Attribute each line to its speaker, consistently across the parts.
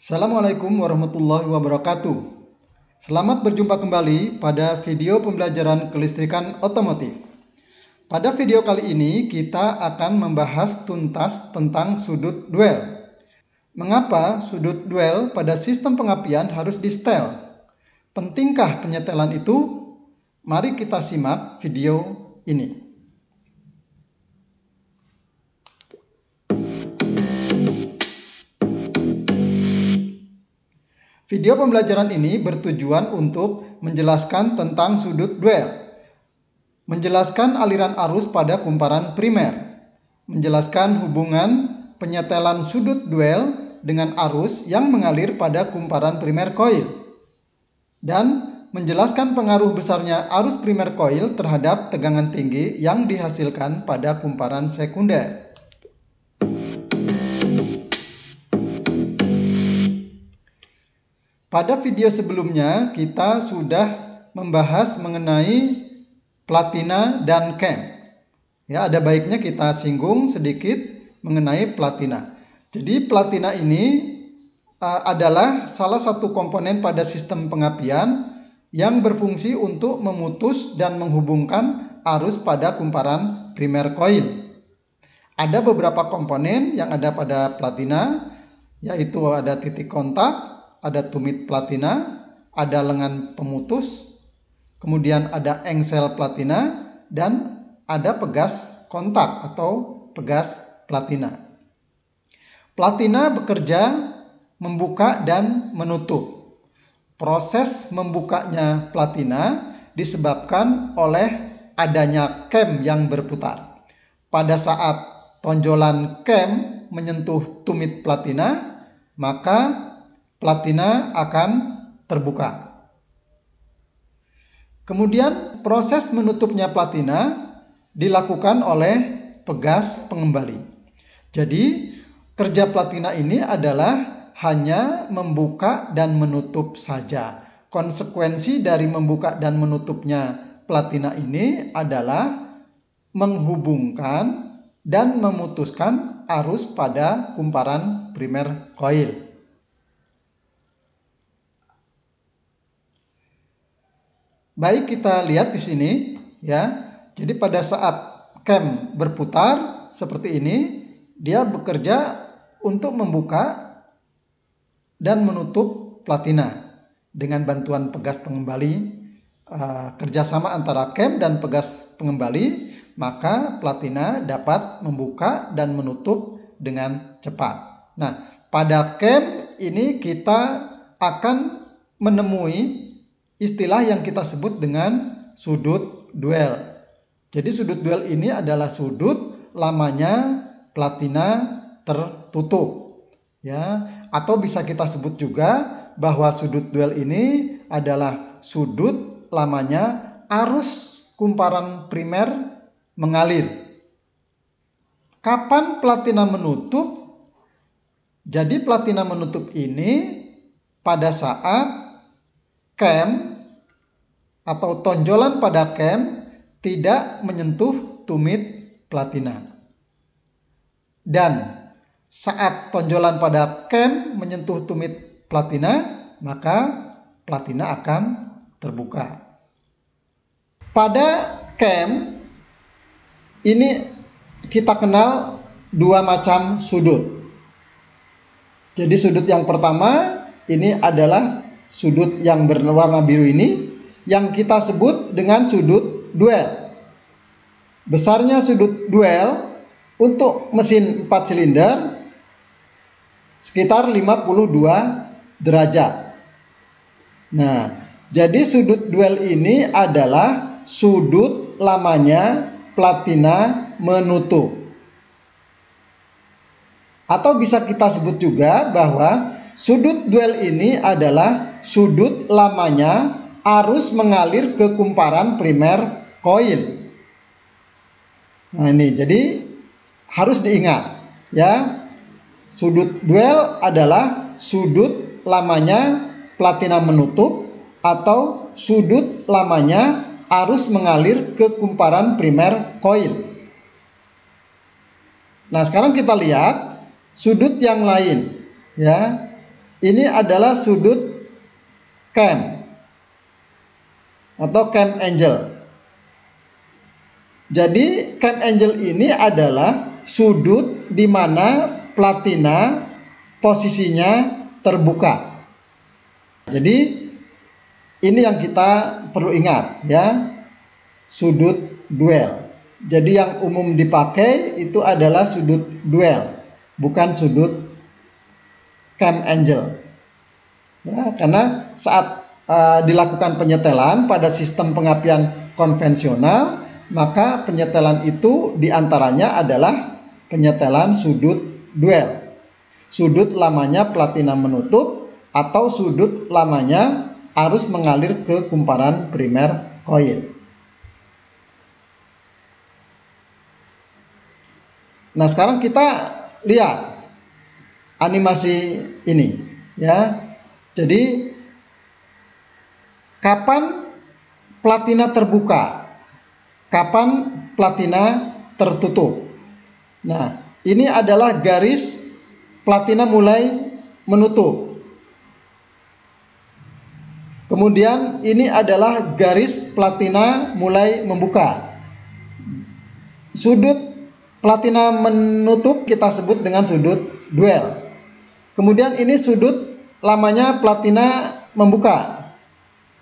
Speaker 1: Assalamualaikum warahmatullahi wabarakatuh. Selamat berjumpa kembali pada video pembelajaran kelistrikan otomotif. Pada video kali ini kita akan membahas tuntas tentang sudut duel. Mengapa sudut duel pada sistem pengapian harus disetel? Pentingkah penyetelan itu? Mari kita simak video ini. Video pembelajaran ini bertujuan untuk menjelaskan tentang sudut duel, menjelaskan aliran arus pada kumparan primer, menjelaskan hubungan penyetelan sudut duel dengan arus yang mengalir pada kumparan primer koil, dan menjelaskan pengaruh besarnya arus primer koil terhadap tegangan tinggi yang dihasilkan pada kumparan sekunder. Pada video sebelumnya kita sudah membahas mengenai platina dan cam. Ya, ada baiknya kita singgung sedikit mengenai platina. Jadi platina ini adalah salah satu komponen pada sistem pengapian yang berfungsi untuk memutus dan menghubungkan arus pada kumparan primer koil. Ada beberapa komponen yang ada pada platina, yaitu ada titik kontak, ada tumit platina, ada lengan pemutus, kemudian ada engsel platina, dan ada pegas kontak atau pegas platina. Platina bekerja membuka dan menutup. Proses membukanya platina disebabkan oleh adanya cam yang berputar. Pada saat tonjolan cam menyentuh tumit platina, maka platina akan terbuka. Kemudian proses menutupnya platina dilakukan oleh pegas pengembali. Jadi kerja platina ini adalah hanya membuka dan menutup saja. Konsekuensi dari membuka dan menutupnya platina ini adalah menghubungkan dan memutuskan arus pada kumparan primer koil. Baik, kita lihat di sini ya. Jadi pada saat cam berputar seperti ini, dia bekerja untuk membuka dan menutup platina dengan bantuan pegas pengembali. Kerjasama antara cam dan pegas pengembali, maka platina dapat membuka dan menutup dengan cepat. Nah, pada cam ini kita akan menemui istilah yang kita sebut dengan sudut duel. Jadi sudut duel ini adalah sudut lamanya platina tertutup. Ya, atau bisa kita sebut juga bahwa sudut duel ini adalah sudut lamanya arus kumparan primer mengalir. Kapan platina menutup? Jadi platina menutup ini pada saat cam atau tonjolan pada cam tidak menyentuh tumit platina. Dan saat tonjolan pada cam menyentuh tumit platina, maka platina akan terbuka. Pada cam ini kita kenal dua macam sudut. Jadi sudut yang pertama ini adalah sudut yang berwarna biru ini yang kita sebut dengan sudut duel. Besarnya sudut duel untuk mesin 4 silinder sekitar 52 derajat. Nah, jadi sudut duel ini adalah sudut lamanya platina menutup. Atau bisa kita sebut juga bahwa sudut duel ini adalah sudut lamanya arus mengalir ke kumparan primer koil. Nah ini, jadi harus diingat ya. Sudut duel adalah sudut lamanya platina menutup atau sudut lamanya arus mengalir ke kumparan primer koil. Nah, sekarang kita lihat sudut yang lain ya. ini adalah sudut cam atau cam angle. Jadi cam angle ini adalah sudut di mana platina posisinya terbuka. Jadi ini yang kita perlu ingat ya, sudut duel. Jadi yang umum dipakai itu adalah sudut duel, bukan sudut cam angle. Ya, karena saat dilakukan penyetelan pada sistem pengapian konvensional, maka penyetelan itu diantaranya adalah penyetelan sudut duel. Sudut lamanya platina menutup atau sudut lamanya arus mengalir ke kumparan primer koil. Nah, sekarang kita lihat animasi ini ya. Jadi kapan platina terbuka? Kapan platina tertutup? Nah, ini adalah garis platina mulai menutup. Kemudian ini adalah garis platina mulai membuka. Sudut platina menutup kita sebut dengan sudut duel. Kemudian ini sudut lamanya platina membuka.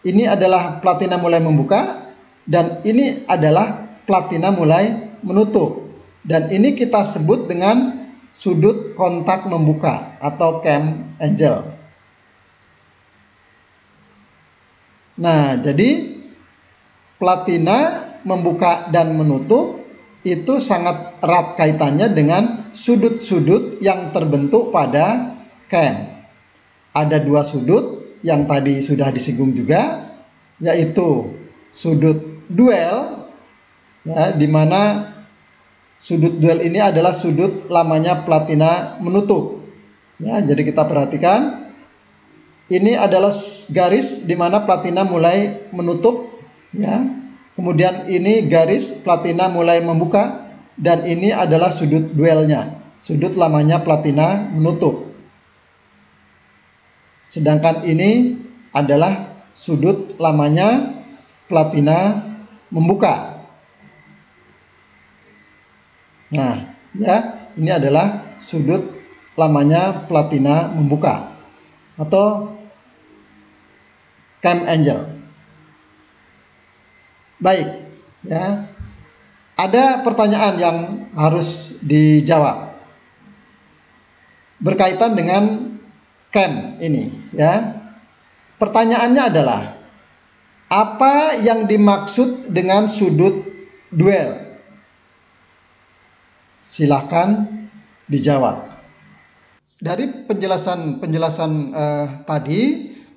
Speaker 1: Ini adalah platina mulai membuka dan ini adalah platina mulai menutup. Dan ini kita sebut dengan sudut kontak membuka atau cam angle. Nah, jadi platina membuka dan menutup itu sangat erat kaitannya dengan sudut-sudut yang terbentuk pada cam. Ada dua sudut yang tadi sudah disinggung juga, yaitu sudut duel, ya, di mana sudut duel ini adalah sudut lamanya platina menutup. Ya, jadi kita perhatikan, ini adalah garis di mana platina mulai menutup, ya. Kemudian ini garis platina mulai membuka dan ini adalah sudut duelnya, sudut lamanya platina menutup. Sedangkan ini adalah sudut lamanya platina membuka. Nah, ya, ini adalah sudut lamanya platina membuka atau cam angle. Baik, ya. Ada pertanyaan yang harus dijawab berkaitan dengan cam ini, ya. Pertanyaannya adalah, apa yang dimaksud dengan sudut duel? Silahkan dijawab. Dari penjelasan tadi,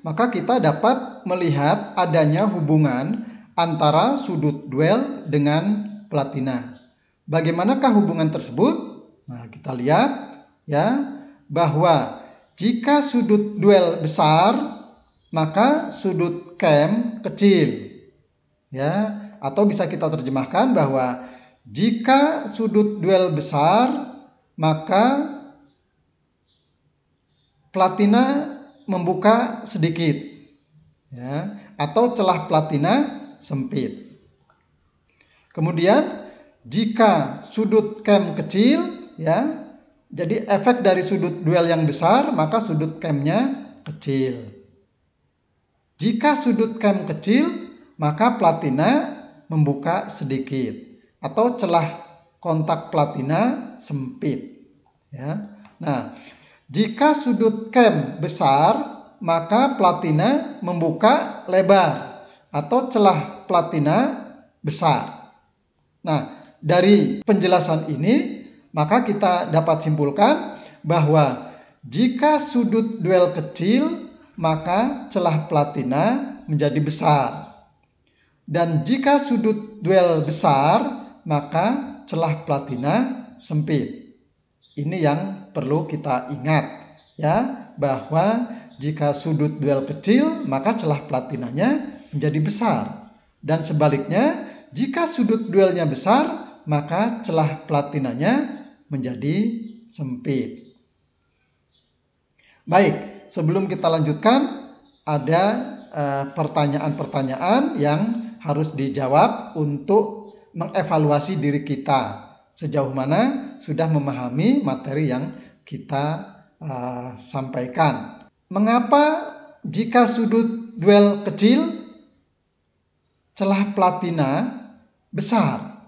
Speaker 1: maka kita dapat melihat adanya hubungan antara sudut duel dengan platina. Bagaimanakah hubungan tersebut? Nah, kita lihat ya, bahwa jika sudut duel besar, maka sudut cam kecil. Ya, atau bisa kita terjemahkan bahwa jika sudut duel besar, maka platina membuka sedikit. Ya, atau celah platina sempit. Kemudian jika sudut cam kecil, ya, jadi efek dari sudut duel yang besar, maka sudut camnya kecil. Jika sudut cam kecil, maka platina membuka sedikit atau celah kontak platina sempit. Ya. Nah, jika sudut cam besar, maka platina membuka lebar atau celah platina besar. Nah, dari penjelasan ini, maka kita dapat simpulkan bahwa jika sudut duel kecil, maka celah platina menjadi besar. Dan jika sudut duel besar, maka celah platina sempit. Ini yang perlu kita ingat, ya, bahwa jika sudut duel kecil, maka celah platinanya menjadi besar. Dan sebaliknya, jika sudut duelnya besar, maka celah platinanya menjadi sempit. Baik, sebelum kita lanjutkan, ada pertanyaan-pertanyaan yang harus dijawab untuk mengevaluasi diri kita. Sejauh mana sudah memahami materi yang kita sampaikan. Mengapa jika sudut duel kecil, celah platina besar?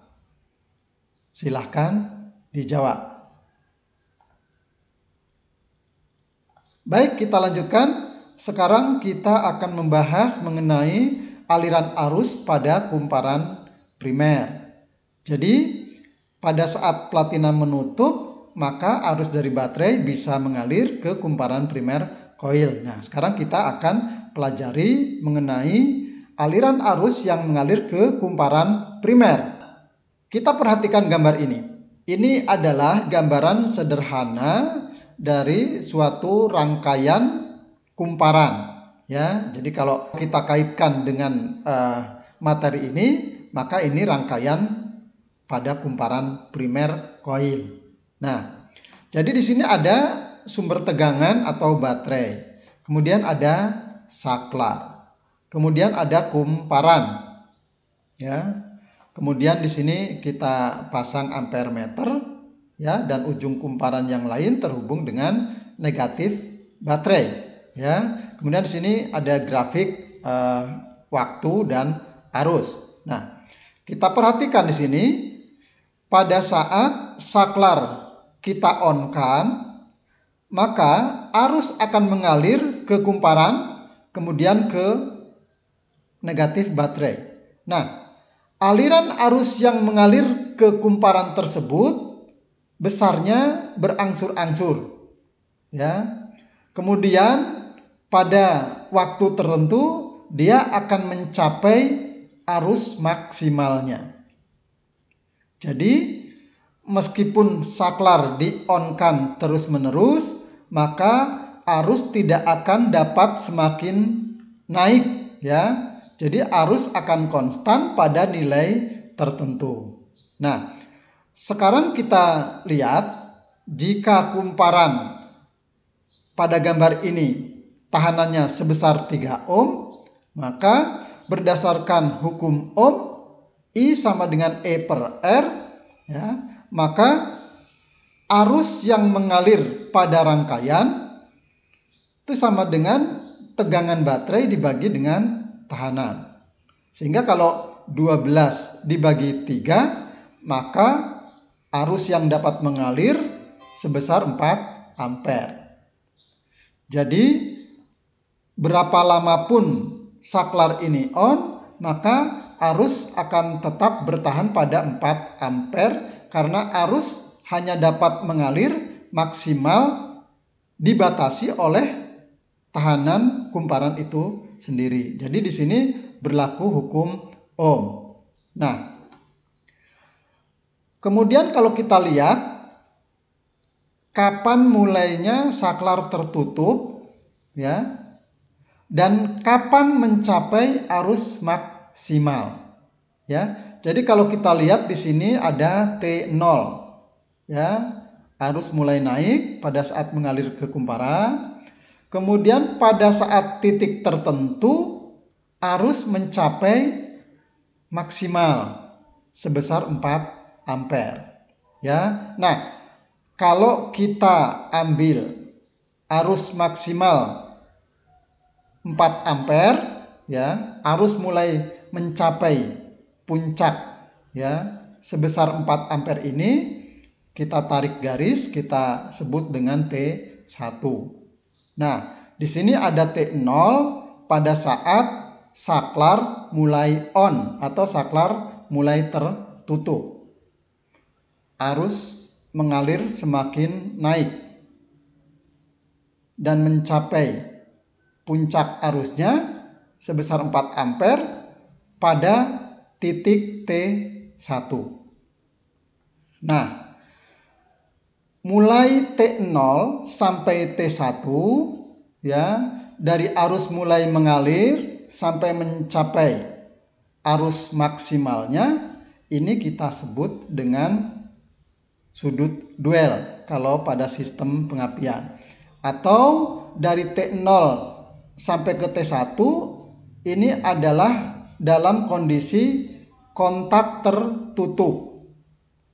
Speaker 1: Silahkan dijawab. Baik, kita lanjutkan. Sekarang kita akan membahas mengenai aliran arus pada kumparan primer. Jadi, pada saat platina menutup, maka arus dari baterai bisa mengalir ke kumparan primer koil. Nah, sekarang kita akan pelajari mengenai aliran arus yang mengalir ke kumparan primer. Kita perhatikan gambar ini. Ini adalah gambaran sederhana dari suatu rangkaian kumparan. Ya, jadi kalau kita kaitkan dengan materi ini, maka ini rangkaian pada kumparan primer koil. Nah, jadi di sini ada sumber tegangan atau baterai. Kemudian ada saklar. Kemudian ada kumparan. Ya. Kemudian di sini kita pasang ampere meter, ya, dan ujung kumparan yang lain terhubung dengan negatif baterai, ya. Kemudian di sini ada grafik waktu dan arus. Nah, kita perhatikan di sini pada saat saklar kita on-kan, maka arus akan mengalir ke kumparan, kemudian ke negatif baterai. Nah, aliran arus yang mengalir ke kumparan tersebut besarnya berangsur-angsur, ya. Kemudian pada waktu tertentu dia akan mencapai arus maksimalnya. Jadi meskipun saklar di-on-kan terus-menerus, maka arus tidak akan dapat semakin naik, ya. Jadi arus akan konstan pada nilai tertentu. Nah, sekarang kita lihat jika kumparan pada gambar ini tahanannya sebesar 3 ohm, maka berdasarkan hukum Ohm, I sama dengan E per R, ya, maka arus yang mengalir pada rangkaian itu sama dengan tegangan baterai dibagi dengan tahanan. Sehingga kalau 12 dibagi 3, maka arus yang dapat mengalir sebesar 4 ampere. Jadi berapa lama pun saklar ini on, maka arus akan tetap bertahan pada 4 ampere karena arus hanya dapat mengalir maksimal dibatasi oleh tahanan kumparan itu sendiri. Jadi di sini berlaku hukum Ohm. Nah, kemudian kalau kita lihat kapan mulainya saklar tertutup, ya, dan kapan mencapai arus maksimal, ya. Jadi kalau kita lihat di sini ada T0, ya, arus mulai naik pada saat mengalir ke kumparan. Kemudian pada saat titik tertentu arus mencapai maksimal sebesar 4 ampere. Ya. Nah, kalau kita ambil arus maksimal 4 ampere, ya, arus mulai mencapai puncak, ya, sebesar 4 ampere ini kita tarik garis, kita sebut dengan T1. Nah, di sini ada T0 pada saat saklar mulai on atau saklar mulai tertutup. Arus mengalir semakin naik dan mencapai puncak arusnya sebesar 4 ampere pada titik T1. Nah, mulai T0 sampai T1, ya, dari arus mulai mengalir sampai mencapai arus maksimalnya, ini kita sebut dengan sudut duel kalau pada sistem pengapian. atau dari T0 sampai ke T1 ini adalah dalam kondisi kontak tertutup.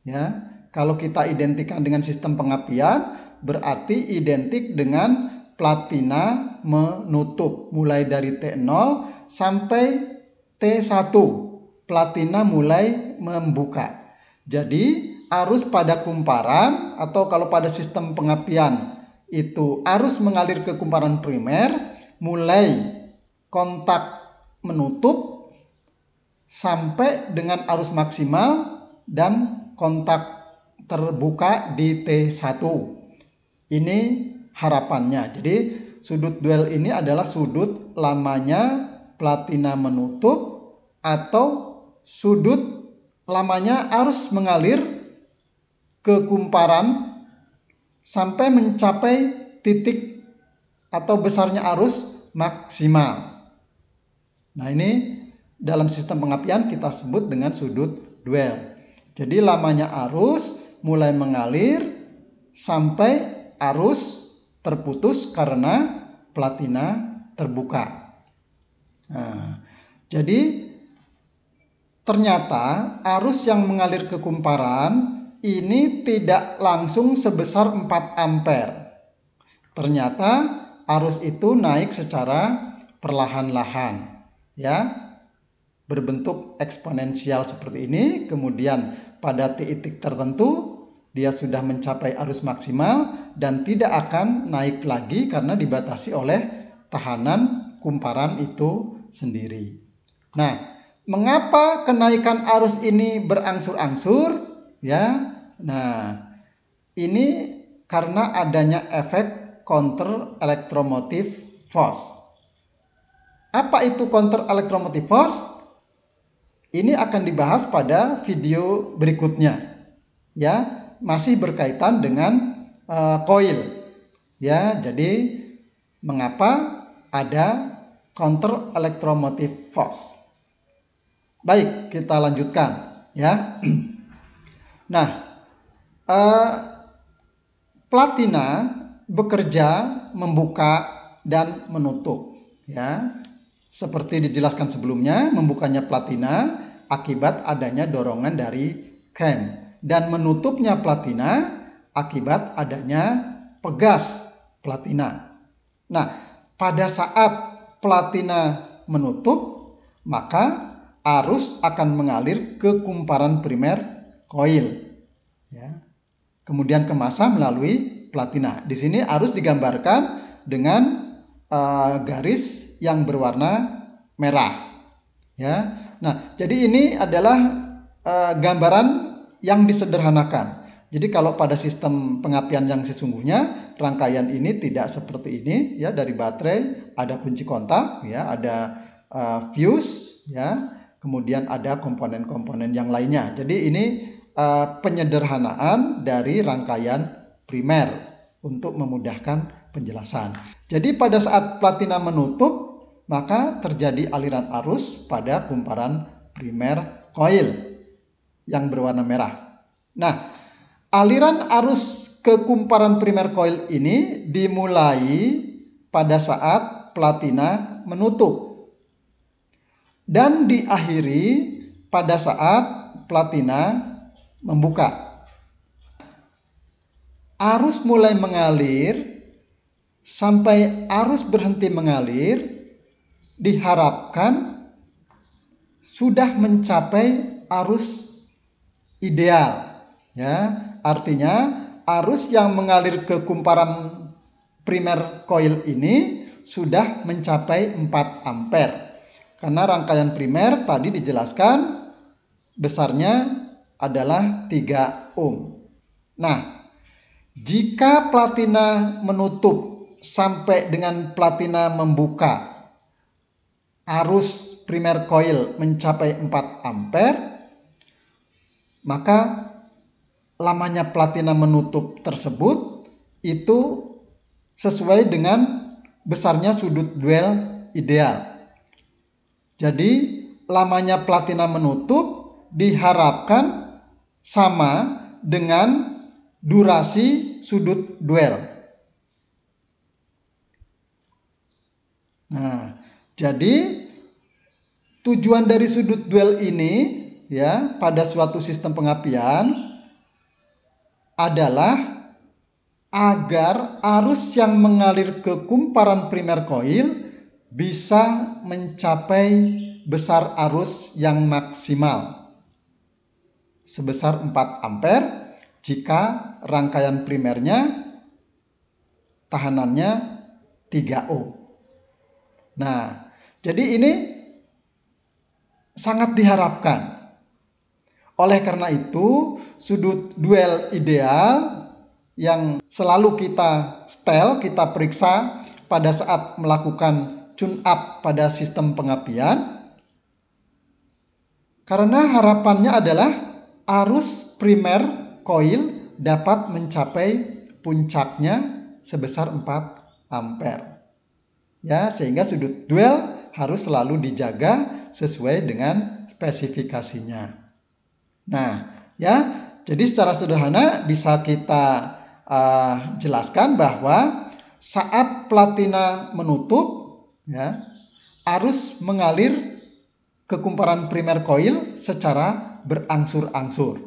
Speaker 1: Ya, kalau kita identikan dengan sistem pengapian berarti identik dengan platina menutup mulai dari T0 sampai T1. Platina mulai membuka. Jadi arus pada kumparan atau kalau pada sistem pengapian itu arus mengalir ke kumparan primer mulai kontak menutup sampai dengan arus maksimal dan kontak terbuka di T1. Ini harapannya. Jadi sudut duel ini adalah sudut lamanya platina menutup atau sudut lamanya arus mengalir ke kumparan sampai mencapai titik atau besarnya arus maksimal. Nah, ini dalam sistem pengapian kita sebut dengan sudut duel. Jadi lamanya arus mulai mengalir sampai arus terputus karena platina terbuka. Nah, jadi ternyata arus yang mengalir ke kumparan ini tidak langsung sebesar 4 ampere. Ternyata arus itu naik secara perlahan-lahan, ya, berbentuk eksponensial seperti ini. Kemudian pada titik tertentu dia sudah mencapai arus maksimal dan tidak akan naik lagi karena dibatasi oleh tahanan kumparan itu sendiri. Nah, mengapa kenaikan arus ini berangsur-angsur? Ya, nah ini karena adanya efek counter elektromotif force. Apa itu counter elektromotif force? Ini akan dibahas pada video berikutnya. Ya, masih berkaitan dengan koil. Ya, jadi mengapa ada counter elektromotif force? Baik, kita lanjutkan ya. Nah, platina bekerja membuka dan menutup ya. Seperti dijelaskan sebelumnya, membukanya platina akibat adanya dorongan dari cam dan menutupnya platina akibat adanya pegas platina. Nah, pada saat platina menutup, maka arus akan mengalir ke kumparan primer koil, ya. Kemudian ke massa melalui platina. Di sini arus digambarkan dengan garis yang berwarna merah, ya. Nah, jadi ini adalah gambaran yang disederhanakan. Jadi kalau pada sistem pengapian yang sesungguhnya, rangkaian ini tidak seperti ini, ya. Dari baterai ada kunci kontak, ya, ada fuse, ya. Kemudian ada komponen-komponen yang lainnya. Jadi ini penyederhanaan dari rangkaian primer untuk memudahkan penjelasan. Jadi pada saat platina menutup, maka terjadi aliran arus pada kumparan primer koil yang berwarna merah. Nah, aliran arus ke kumparan primer koil ini dimulai pada saat platina menutup dan diakhiri pada saat platina membuka. Arus mulai mengalir sampai arus berhenti mengalir diharapkan sudah mencapai arus ideal, ya. Artinya arus yang mengalir ke kumparan primer koil ini sudah mencapai 4 ampere. Karena rangkaian primer tadi dijelaskan besarnya adalah 3 ohm. Nah, jika platina menutup sampai dengan platina membuka, arus primer koil mencapai 4 ampere, maka lamanya platina menutup tersebut itu sesuai dengan besarnya sudut duel ideal. Jadi lamanya platina menutup diharapkan sama dengan durasi sudut duel. Nah, jadi tujuan dari sudut duel ini ya pada suatu sistem pengapian adalah agar arus yang mengalir ke kumparan primer koil bisa mencapai besar arus yang maksimal sebesar 4 ampere jika rangkaian primernya tahanannya 3 ohm. Nah, jadi ini sangat diharapkan. Oleh karena itu, sudut duel ideal yang selalu kita setel, kita periksa pada saat melakukan tune up pada sistem pengapian. Karena harapannya adalah arus primer koil dapat mencapai puncaknya sebesar 4 ampere. Ya, sehingga sudut duel harus selalu dijaga sesuai dengan spesifikasinya. Nah, ya, jadi secara sederhana bisa kita jelaskan bahwa saat platina menutup, ya, arus mengalir ke kumparan primer koil secara berangsur-angsur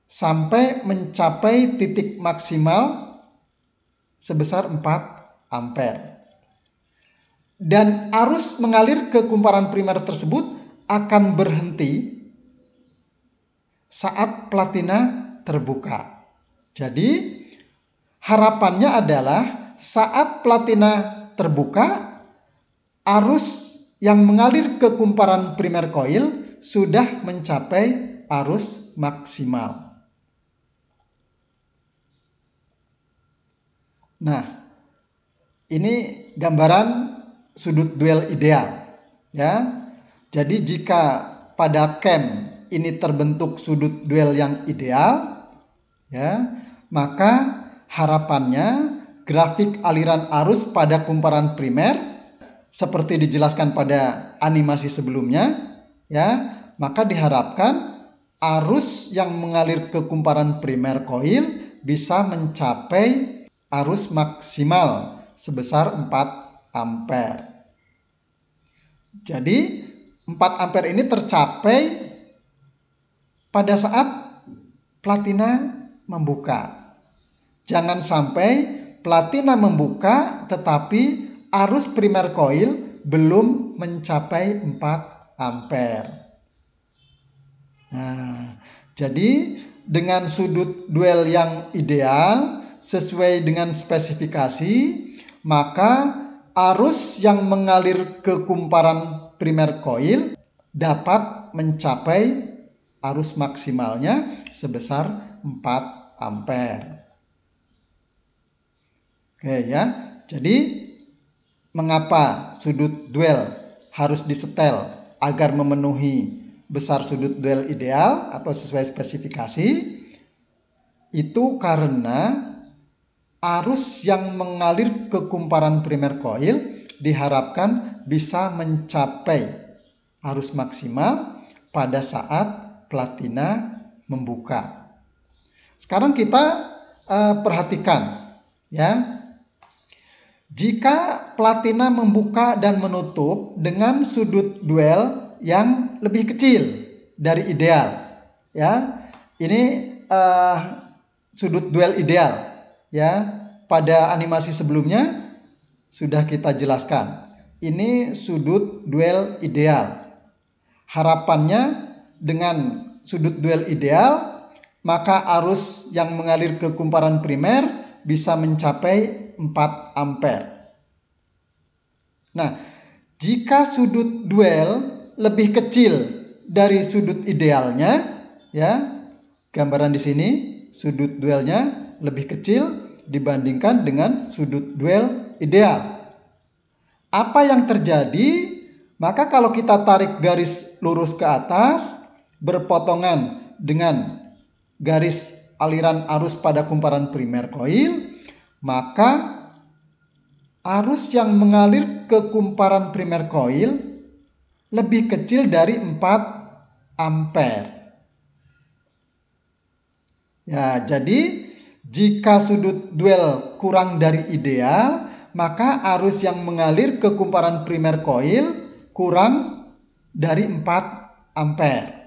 Speaker 1: sampai mencapai titik maksimal sebesar 4 ampere. Dan arus mengalir ke kumparan primer tersebut akan berhenti saat platina terbuka. Jadi harapannya adalah saat platina terbuka, arus yang mengalir ke kumparan primer koil sudah mencapai arus maksimal. Nah, ini gambaran sudut duel ideal, ya. Jadi jika pada cam ini terbentuk sudut duel yang ideal, ya, maka harapannya grafik aliran arus pada kumparan primer seperti dijelaskan pada animasi sebelumnya, ya, maka diharapkan arus yang mengalir ke kumparan primer koil bisa mencapai arus maksimal sebesar 4 ampere. Jadi 4 ampere ini tercapai pada saat platina membuka. Jangan sampai platina membuka tetapi arus primer koil belum mencapai 4 ampere. Nah, jadi dengan sudut duel yang ideal sesuai dengan spesifikasi, maka arus yang mengalir ke kumparan primer koil dapat mencapai arus maksimalnya sebesar 4 ampere. Oke ya, jadi mengapa sudut duel harus disetel agar memenuhi besar sudut duel ideal atau sesuai spesifikasi? Itu karena arus yang mengalir ke kumparan primer koil diharapkan bisa mencapai arus maksimal pada saat platina membuka. Sekarang kita perhatikan, ya. Jika platina membuka dan menutup dengan sudut duel yang lebih kecil dari ideal, ya. Ini sudut duel ideal. Ya, pada animasi sebelumnya sudah kita jelaskan. Ini sudut duel ideal. Harapannya dengan sudut duel ideal, maka arus yang mengalir ke kumparan primer bisa mencapai 4 ampere. Nah, jika sudut duel lebih kecil dari sudut idealnya, ya, gambaran di sini sudut duelnya lebih kecil dibandingkan dengan sudut duel ideal. Apa yang terjadi? Maka kalau kita tarik garis lurus ke atas berpotongan dengan garis aliran arus pada kumparan primer koil, maka arus yang mengalir ke kumparan primer koil lebih kecil dari 4 ampere. Ya, jadi jika sudut duel kurang dari ideal, maka arus yang mengalir ke kumparan primer koil kurang dari 4 ampere.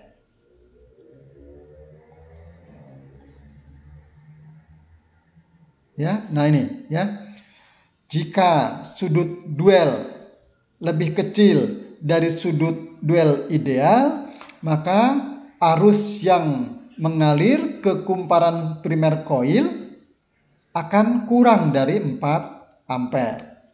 Speaker 1: Ya, nah ini ya. Jika sudut duel lebih kecil dari sudut duel ideal, maka arus yang mengalir ke kumparan primer koil akan kurang dari 4 ampere.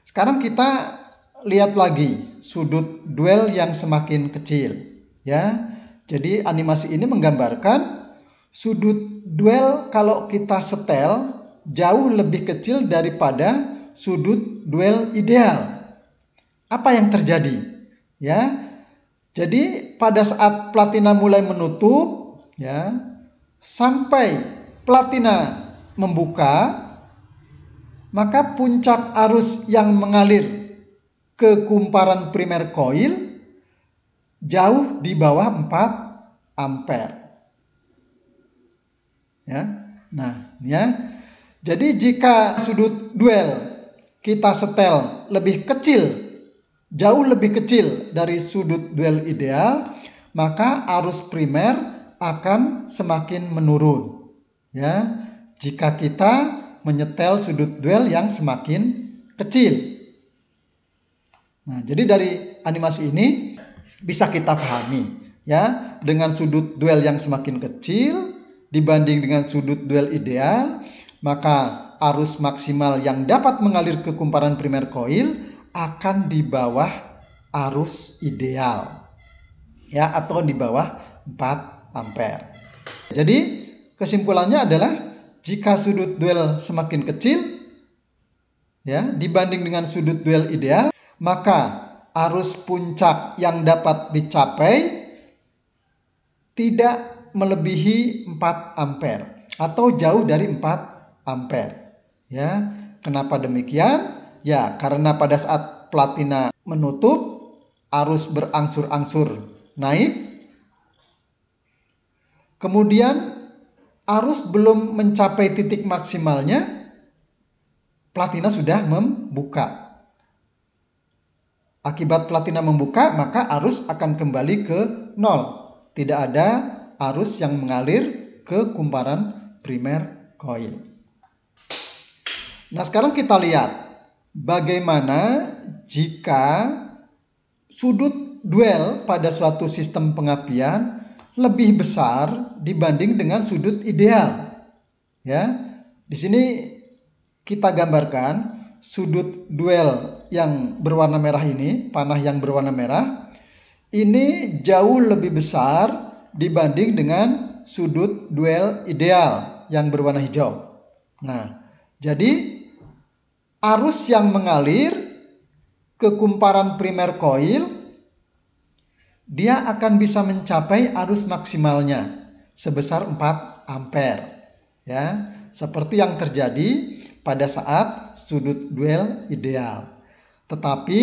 Speaker 1: Sekarang kita lihat lagi sudut duel yang semakin kecil, ya. Jadi animasi ini menggambarkan sudut duel kalau kita setel jauh lebih kecil daripada sudut duel ideal. Apa yang terjadi? Ya. Jadi pada saat platina mulai menutup, ya, sampai platina membuka, maka puncak arus yang mengalir ke kumparan primer koil jauh di bawah 4 ampere. Ya. Nah, ya. Jadi jika sudut duel kita setel lebih kecil, jauh lebih kecil dari sudut duel ideal, maka arus primer akan semakin menurun. Ya, jika kita menyetel sudut duel yang semakin kecil. Nah, jadi dari animasi ini bisa kita pahami, ya, dengan sudut duel yang semakin kecil dibanding dengan sudut duel ideal, maka arus maksimal yang dapat mengalir ke kumparan primer koil akan di bawah arus ideal, ya, atau di bawah 4 ampere. Jadi kesimpulannya adalah jika sudut duel semakin kecil, ya, dibanding dengan sudut duel ideal, maka arus puncak yang dapat dicapai tidak melebihi 4 ampere atau jauh dari 4 ampere. Ya, kenapa demikian? Ya, karena pada saat platina menutup, arus berangsur-angsur naik. Kemudian arus belum mencapai titik maksimalnya, platina sudah membuka. Akibat platina membuka, maka arus akan kembali ke 0. Tidak ada arus yang mengalir ke kumparan primer koil. Nah, sekarang kita lihat bagaimana jika sudut duel pada suatu sistem pengapian lebih besar dibanding dengan sudut ideal. Ya, di sini kita gambarkan sudut duel yang berwarna merah ini, panah yang berwarna merah, ini jauh lebih besar dibanding dengan sudut duel ideal yang berwarna hijau. Nah, jadi arus yang mengalir ke kumparan primer koil, dia akan bisa mencapai arus maksimalnya sebesar 4 ampere. Ya, seperti yang terjadi pada saat sudut duel ideal. Tetapi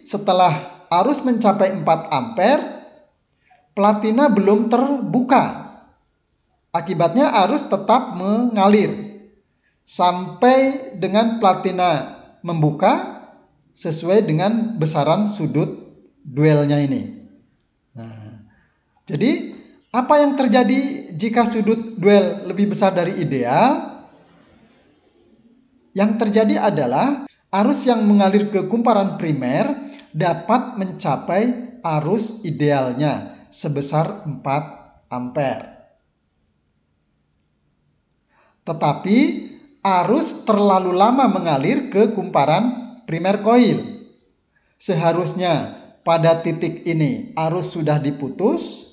Speaker 1: setelah arus mencapai 4 ampere, platina belum terbuka. Akibatnya arus tetap mengalir sampai dengan platina membuka sesuai dengan besaran sudut duelnya ini. Nah, jadi apa yang terjadi jika sudut duel lebih besar dari ideal? Yang terjadi adalah arus yang mengalir ke kumparan primer dapat mencapai arus idealnya sebesar 4 ampere. Tetapi arus terlalu lama mengalir ke kumparan primer koil. Seharusnya pada titik ini arus sudah diputus,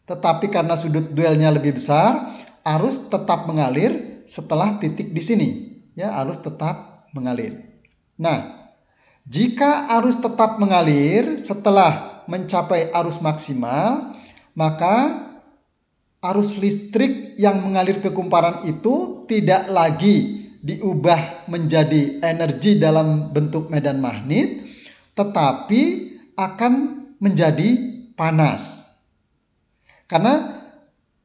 Speaker 1: tetapi karena sudut duelnya lebih besar, arus tetap mengalir setelah titik di sini. Ya, arus tetap mengalir. Nah, jika arus tetap mengalir setelah mencapai arus maksimal, maka arus listrik yang mengalir ke kumparan itu tidak lagi diubah menjadi energi dalam bentuk medan magnet, tetapi akan menjadi panas. Karena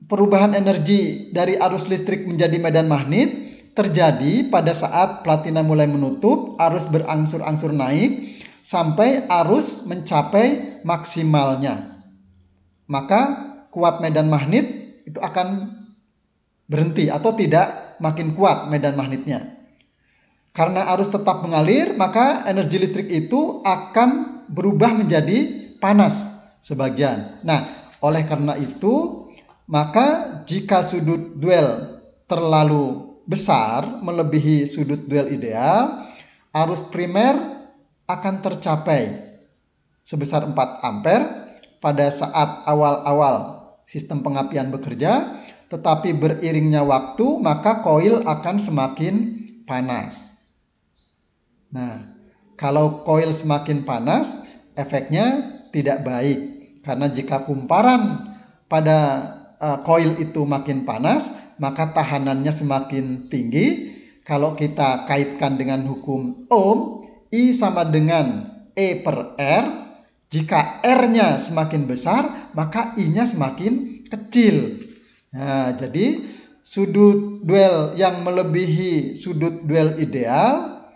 Speaker 1: perubahan energi dari arus listrik menjadi medan magnet terjadi pada saat platina mulai menutup, arus berangsur-angsur naik sampai arus mencapai maksimalnya. Maka kuat medan magnet itu akan berhenti atau tidak makin kuat medan magnetnya. Karena arus tetap mengalir, maka energi listrik itu akan berubah menjadi panas sebagian. Nah, oleh karena itu, maka jika sudut duel terlalu besar, melebihi sudut duel ideal, arus primer akan tercapai sebesar 4 ampere pada saat awal-awal sistem pengapian bekerja, tetapi beriringnya waktu, maka koil akan semakin panas. Nah, kalau koil semakin panas, efeknya tidak baik. Karena jika kumparan pada koil itu makin panas, maka tahanannya semakin tinggi. Kalau kita kaitkan dengan hukum Ohm, I sama dengan E per R. Jika R-nya semakin besar, maka I-nya semakin kecil. Nah, jadi sudut duel yang melebihi sudut duel ideal,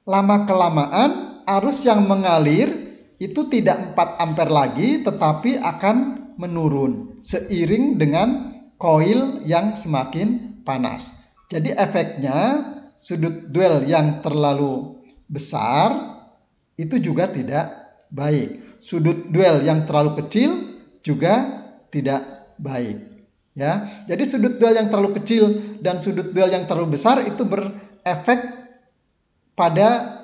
Speaker 1: lama-kelamaan arus yang mengalir itu tidak 4 ampere lagi, tetapi akan menurun seiring dengan koil yang semakin panas. Jadi efeknya sudut duel yang terlalu besar itu juga tidak baik. Sudut duel yang terlalu kecil juga tidak baik. Ya, jadi sudut duel yang terlalu kecil dan sudut duel yang terlalu besar itu berefek pada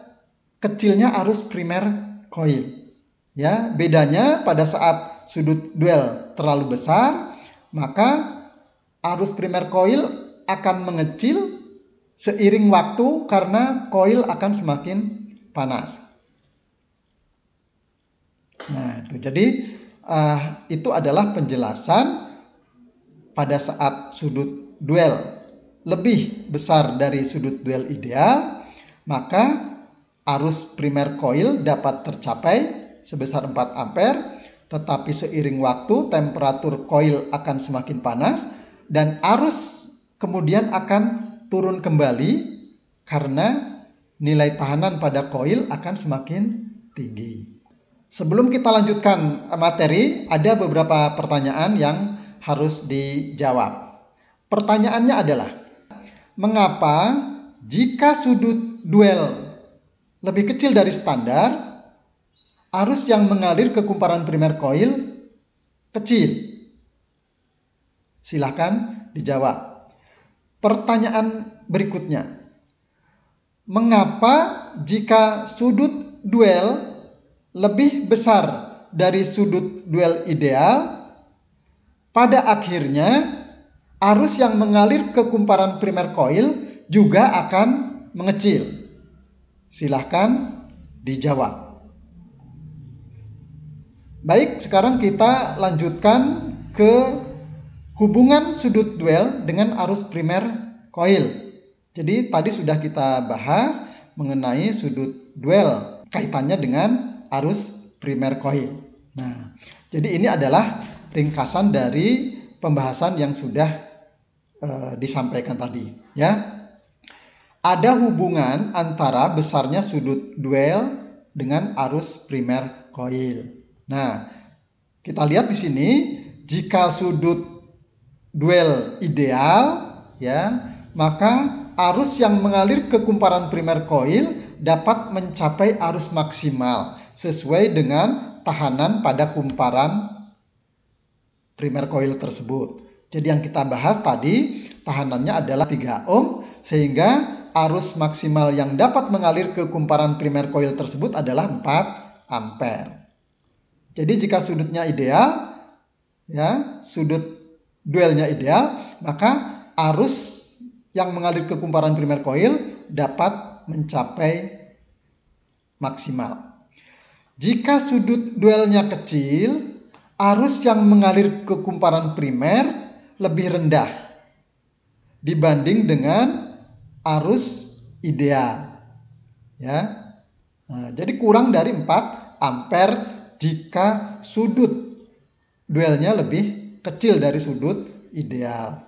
Speaker 1: kecilnya arus primer koil. Ya, bedanya pada saat sudut duel terlalu besar, maka arus primer koil akan mengecil seiring waktu karena koil akan semakin panas. Nah, itu jadi itu adalah penjelasan pada saat sudut duel lebih besar dari sudut duel ideal, maka arus primer koil dapat tercapai sebesar 4 ampere, tetapi seiring waktu temperatur koil akan semakin panas dan arus kemudian akan turun kembali karena nilai tahanan pada koil akan semakin tinggi. Sebelum kita lanjutkan materi, ada beberapa pertanyaan yang harus dijawab. Pertanyaannya adalah, mengapa jika sudut duel lebih kecil dari standar, arus yang mengalir ke kumparan primer koil kecil? Silakan dijawab. Pertanyaan berikutnya, mengapa jika sudut duel lebih besar dari sudut duel ideal, pada akhirnya arus yang mengalir ke kumparan primer koil juga akan mengecil? Silahkan dijawab. Baik, sekarang kita lanjutkan ke hubungan sudut duel dengan arus primer koil. Jadi tadi sudah kita bahas mengenai sudut duel, kaitannya dengan arus primer koil. Nah, jadi ini adalah ringkasan dari pembahasan yang sudah disampaikan tadi, ya. Ada hubungan antara besarnya sudut duel dengan arus primer koil. Nah, kita lihat di sini, jika sudut duel ideal, ya, maka arus yang mengalir ke kumparan primer koil dapat mencapai arus maksimal sesuai dengan tahanan pada kumparan primer koil tersebut. Jadi yang kita bahas tadi, tahanannya adalah 3 ohm, sehingga arus maksimal yang dapat mengalir ke kumparan primer koil tersebut adalah 4 ampere. Jadi jika sudutnya ideal, ya, sudut duelnya ideal, maka arus yang mengalir ke kumparan primer koil dapat mencapai maksimal. Jika sudut duelnya kecil, arus yang mengalir ke kumparan primer lebih rendah dibanding dengan arus ideal. Ya. Nah, jadi kurang dari 4 ampere jika sudut duelnya lebih kecil dari sudut ideal.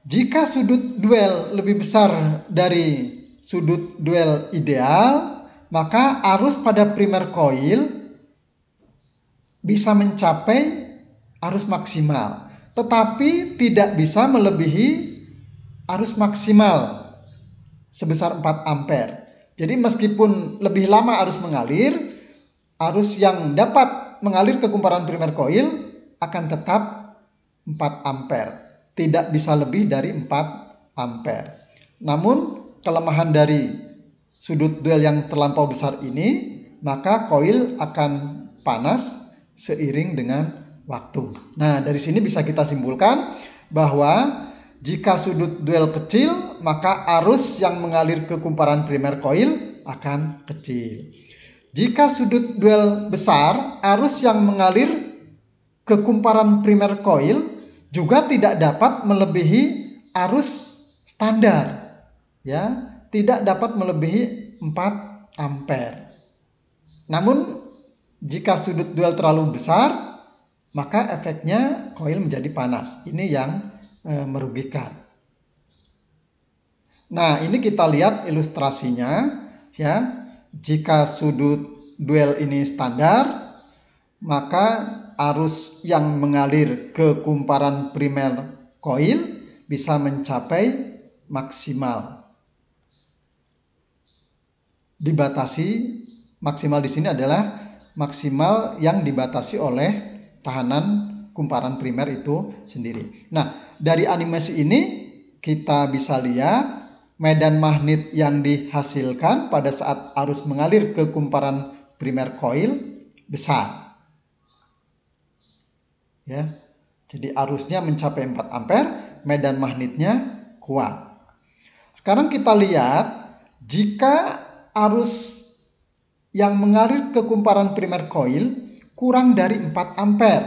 Speaker 1: Jika sudut duel lebih besar dari sudut duel ideal, maka arus pada primer coil bisa mencapai arus maksimal, tetapi tidak bisa melebihi arus maksimal sebesar 4 ampere. Jadi meskipun lebih lama arus mengalir, arus yang dapat mengalir ke kumparan primer coil akan tetap 4 ampere. Tidak bisa lebih dari 4 ampere. Namun kelemahan dari sudut duel yang terlampau besar ini, maka coil akan panas seiring dengan waktu. Nah, dari sini bisa kita simpulkan bahwa jika sudut duel kecil, maka arus yang mengalir ke kumparan primer coil akan kecil. Jika sudut duel besar, arus yang mengalir ke kumparan primer coil juga tidak dapat melebihi arus standar. Ya, tidak dapat melebihi 4 ampere. Namun jika sudut duel terlalu besar, maka efeknya koil menjadi panas. Ini yang merugikan. Nah, ini kita lihat ilustrasinya, ya. Jika sudut duel ini standar, maka arus yang mengalir ke kumparan primer koil bisa mencapai maksimal. Dibatasi, maksimal di sini adalah maksimal yang dibatasi oleh tahanan kumparan primer itu sendiri. Nah, dari animasi ini kita bisa lihat medan magnet yang dihasilkan pada saat arus mengalir ke kumparan primer coil besar. Ya. Jadi arusnya mencapai 4 ampere, medan magnetnya kuat. Sekarang kita lihat jika arus yang mengalir ke kumparan primer coil kurang dari 4 ampere,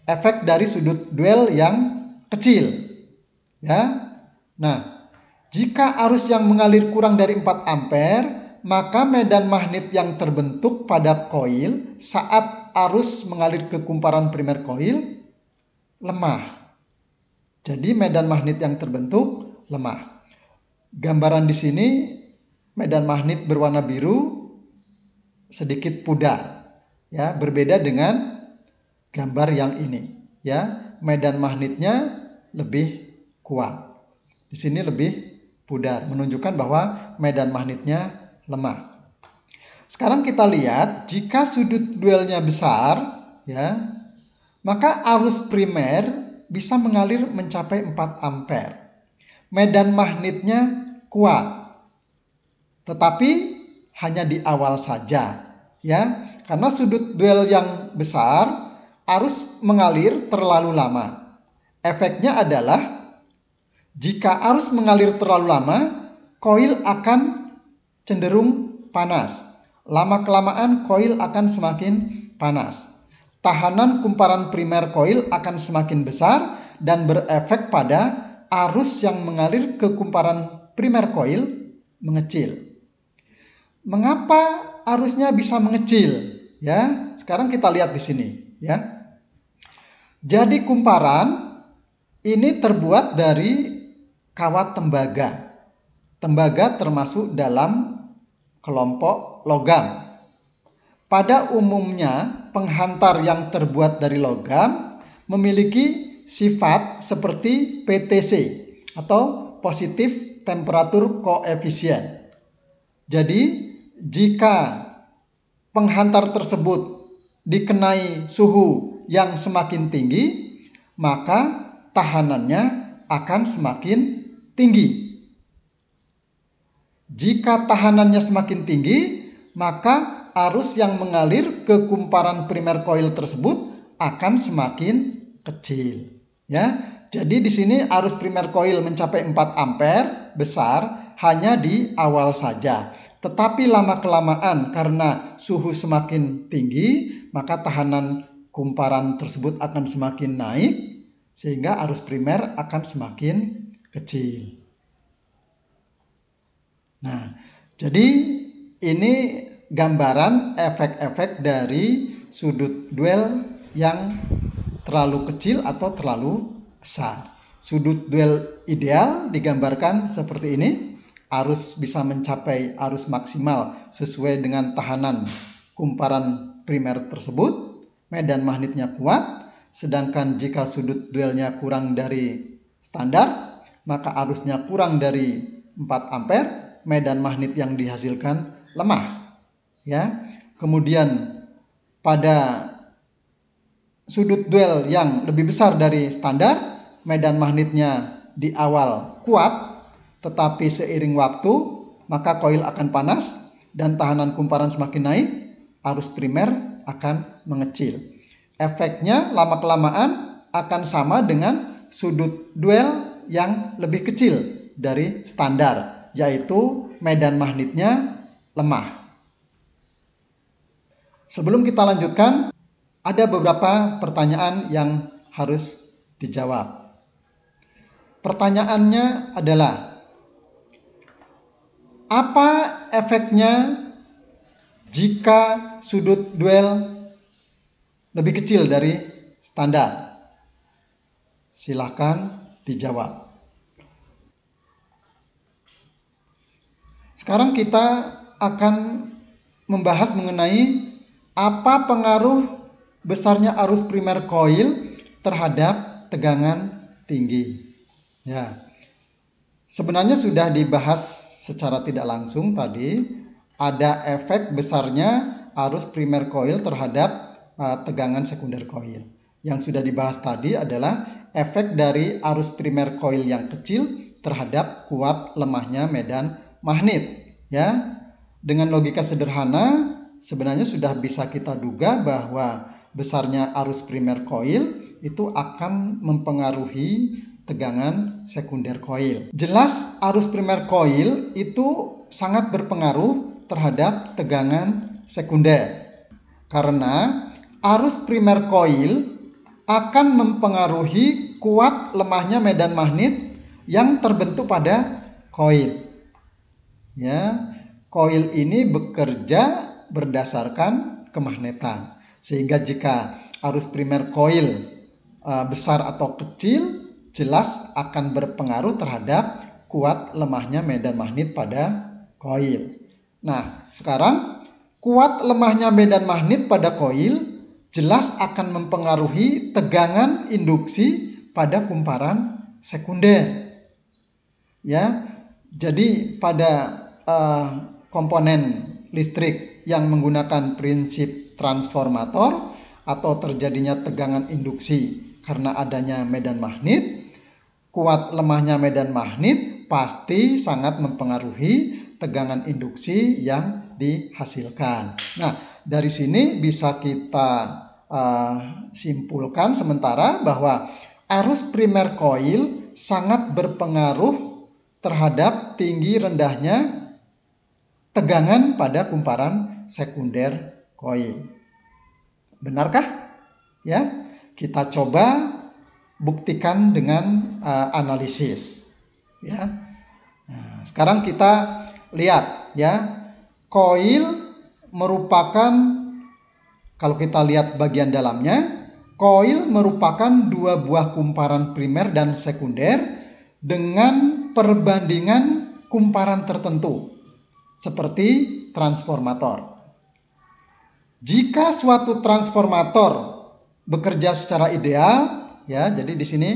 Speaker 1: efek dari sudut duel yang kecil. Ya. Nah, jika arus yang mengalir kurang dari 4 ampere, maka medan magnet yang terbentuk pada coil saat arus mengalir ke kumparan primer coil lemah. Jadi medan magnet yang terbentuk lemah. Gambaran di sini medan magnet berwarna biru sedikit pudar, ya, berbeda dengan gambar yang ini, ya. Medan magnetnya lebih kuat. Di sini lebih pudar, menunjukkan bahwa medan magnetnya lemah. Sekarang kita lihat jika sudut duelnya besar, ya, maka arus primer bisa mengalir mencapai 4 ampere. Medan magnetnya kuat, tetapi hanya di awal saja, ya, karena sudut duel yang besar arus mengalir terlalu lama. Efeknya adalah jika arus mengalir terlalu lama, koil akan cenderung panas. Lama-kelamaan koil akan semakin panas. Tahanan kumparan primer koil akan semakin besar dan berefek pada arus yang mengalir ke kumparan primer koil mengecil. Mengapa arusnya bisa mengecil? Ya, sekarang kita lihat di sini, ya. Jadi kumparan ini terbuat dari kawat tembaga. Tembaga termasuk dalam kelompok logam. Pada umumnya, penghantar yang terbuat dari logam memiliki sifat seperti PTC atau positif temperatur koefisien. Jadi, jika penghantar tersebut dikenai suhu yang semakin tinggi, maka tahanannya akan semakin tinggi. Jika tahanannya semakin tinggi, maka arus yang mengalir ke kumparan primer coil tersebut akan semakin kecil. Ya, jadi di sini arus primer coil mencapai 4 ampere besar hanya di awal saja. Tetapi lama-kelamaan karena suhu semakin tinggi, maka tahanan kumparan tersebut akan semakin naik, sehingga arus primer akan semakin kecil. Nah, jadi ini gambaran efek-efek dari sudut duel yang terlalu kecil atau terlalu besar. Sudut duel ideal digambarkan seperti ini. Arus bisa mencapai arus maksimal sesuai dengan tahanan kumparan primer tersebut. Medan magnetnya kuat. Sedangkan jika sudut duelnya kurang dari standar, maka arusnya kurang dari 4 ampere, medan magnet yang dihasilkan lemah. Ya. Kemudian pada sudut duel yang lebih besar dari standar, medan magnetnya di awal kuat, tetapi seiring waktu maka koil akan panas dan tahanan kumparan semakin naik, arus primer akan mengecil. Efeknya lama-kelamaan akan sama dengan sudut duel yang lebih kecil dari standar, yaitu medan magnetnya lemah. Sebelum kita lanjutkan, ada beberapa pertanyaan yang harus dijawab. Pertanyaannya adalah, apa efeknya jika sudut duel lebih kecil dari standar? Silakan dijawab. Sekarang kita akan membahas mengenai apa pengaruh besarnya arus primer koil terhadap tegangan tinggi. Ya. Sebenarnya sudah dibahas secara tidak langsung tadi, ada efek besarnya arus primer koil terhadap tegangan sekunder koil. Yang sudah dibahas tadi adalah efek dari arus primer koil yang kecil terhadap kuat lemahnya medan magnet. Ya, dengan logika sederhana sebenarnya sudah bisa kita duga bahwa besarnya arus primer koil itu akan mempengaruhi tegangan sekunder koil. Jelas arus primer koil itu sangat berpengaruh terhadap tegangan sekunder. Karena arus primer koil akan mempengaruhi kuat lemahnya medan magnet yang terbentuk pada koil. Ya, koil ini bekerja berdasarkan kemagnetan. Sehingga jika arus primer koil besar atau kecil, jelas akan berpengaruh terhadap kuat lemahnya medan magnet pada koil. Nah, sekarang kuat lemahnya medan magnet pada koil jelas akan mempengaruhi tegangan induksi pada kumparan sekunder. Ya, jadi pada komponen listrik yang menggunakan prinsip transformator atau terjadinya tegangan induksi karena adanya medan magnet, kuat lemahnya medan magnet pasti sangat mempengaruhi tegangan induksi yang dihasilkan. Nah, dari sini bisa kita simpulkan sementara bahwa arus primer koil sangat berpengaruh terhadap tinggi rendahnya tegangan pada kumparan sekunder koil. Benarkah? Ya, kita coba buktikan dengan analisis. Ya. Nah, sekarang kita lihat ya, koil merupakan, kalau kita lihat bagian dalamnya, koil merupakan dua buah kumparan primer dan sekunder dengan perbandingan kumparan tertentu seperti transformator. Jika suatu transformator bekerja secara ideal, ya, jadi di sini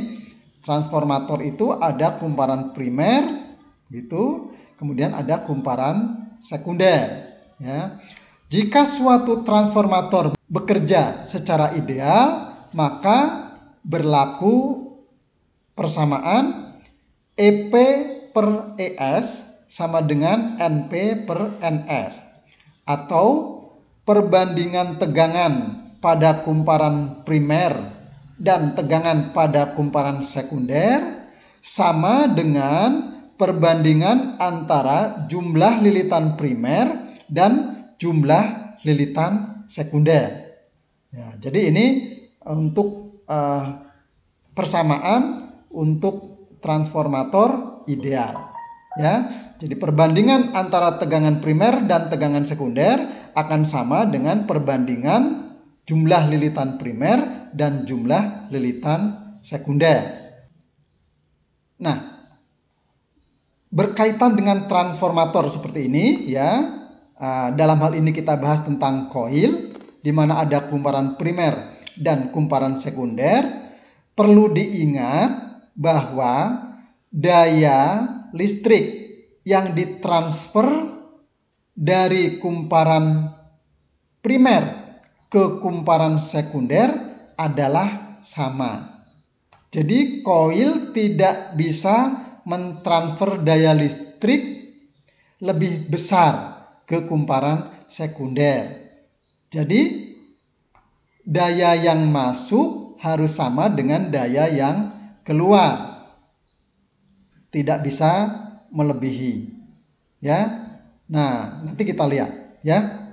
Speaker 1: transformator itu ada kumparan primer, gitu, kemudian ada kumparan sekunder. Ya. Jika suatu transformator bekerja secara ideal, maka berlaku persamaan EP per ES sama dengan NP per NS, atau perbandingan tegangan pada kumparan primer dan tegangan pada kumparan sekunder sama dengan perbandingan antara jumlah lilitan primer dan jumlah lilitan sekunder. Ya, jadi ini untuk persamaan untuk transformator ideal. Ya, jadi perbandingan antara tegangan primer dan tegangan sekunder akan sama dengan perbandingan jumlah lilitan primer dan jumlah lilitan sekunder. Nah, berkaitan dengan transformator seperti ini ya. Dalam hal ini kita bahas tentang koil di mana ada kumparan primer dan kumparan sekunder. Perlu diingat bahwa daya listrik yang ditransfer dari kumparan primer ke kumparan sekunder adalah sama. Jadi koil tidak bisa mentransfer daya listrik lebih besar ke kumparan sekunder. Jadi daya yang masuk harus sama dengan daya yang keluar. Tidak bisa melebihi. Ya. Nah, nanti kita lihat ya.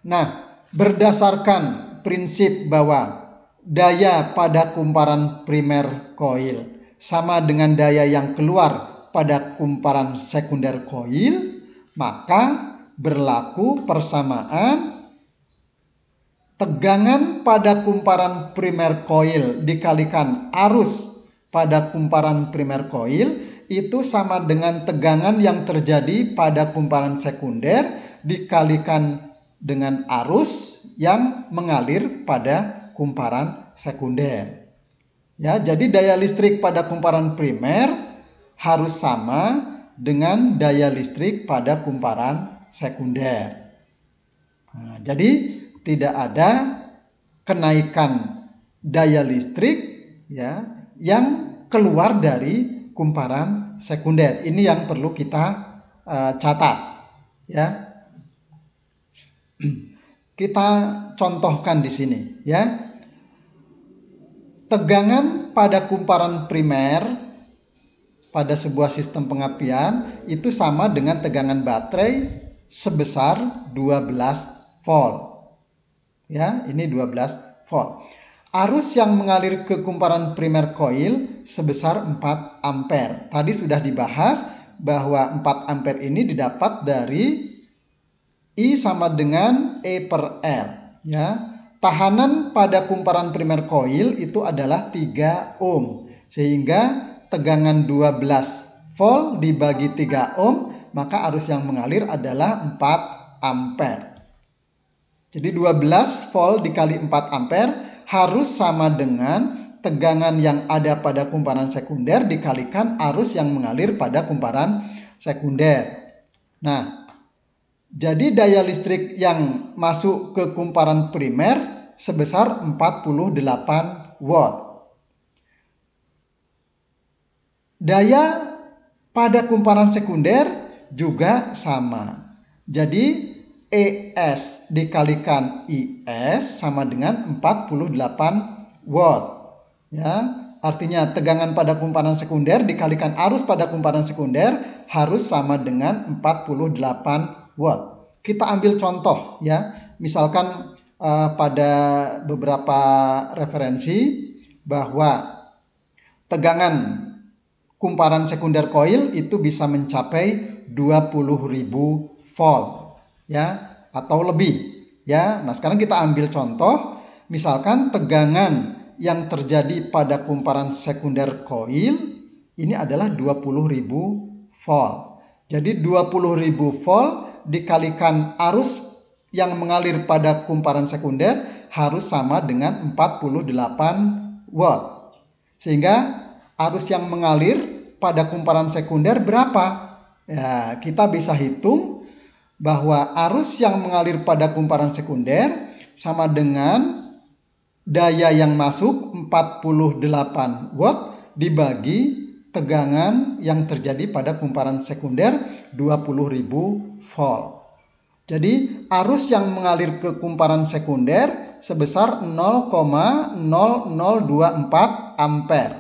Speaker 1: Nah, berdasarkan prinsip bahwa daya pada kumparan primer koil sama dengan daya yang keluar pada kumparan sekunder koil, maka berlaku persamaan tegangan pada kumparan primer koil dikalikan arus pada kumparan primer koil itu sama dengan tegangan yang terjadi pada kumparan sekunder dikalikan dengan arus yang mengalir pada kumparan sekunder. Ya, jadi daya listrik pada kumparan primer harus sama dengan daya listrik pada kumparan sekunder. Nah, jadi tidak ada kenaikan daya listrik ya yang keluar dari kumparan sekunder. Ini yang perlu kita catat ya. Kita contohkan di sini ya. Tegangan pada kumparan primer pada sebuah sistem pengapian itu sama dengan tegangan baterai sebesar 12 volt. Ya, ini 12 volt. Arus yang mengalir ke kumparan primer koil sebesar 4 ampere. Tadi sudah dibahas bahwa 4 ampere ini didapat dari I sama dengan E per R. Ya. Tahanan pada kumparan primer koil itu adalah 3 ohm. Sehingga tegangan 12 volt dibagi 3 ohm, maka arus yang mengalir adalah 4 ampere. Jadi 12 volt dikali 4 ampere harus sama dengan tegangan yang ada pada kumparan sekunder dikalikan arus yang mengalir pada kumparan sekunder. Nah, jadi daya listrik yang masuk ke kumparan primer sebesar 48 watt. Daya pada kumparan sekunder juga sama. Jadi ES dikalikan IS sama dengan 48 watt. Ya, artinya tegangan pada kumparan sekunder dikalikan arus pada kumparan sekunder harus sama dengan 48 watt. Kita ambil contoh ya. Misalkan pada beberapa referensi bahwa tegangan kumparan sekunder koil itu bisa mencapai 20.000 volt ya atau lebih ya. Nah, sekarang kita ambil contoh misalkan tegangan yang terjadi pada kumparan sekunder koil ini adalah 20.000 volt. Jadi 20.000 volt dikalikan arus yang mengalir pada kumparan sekunder harus sama dengan 48 watt. Sehingga arus yang mengalir pada kumparan sekunder berapa? Ya, kita bisa hitung bahwa arus yang mengalir pada kumparan sekunder sama dengan daya yang masuk 48 watt dibagi tegangan yang terjadi pada kumparan sekunder 20.000 volt. Jadi arus yang mengalir ke kumparan sekunder sebesar 0,0024 ampere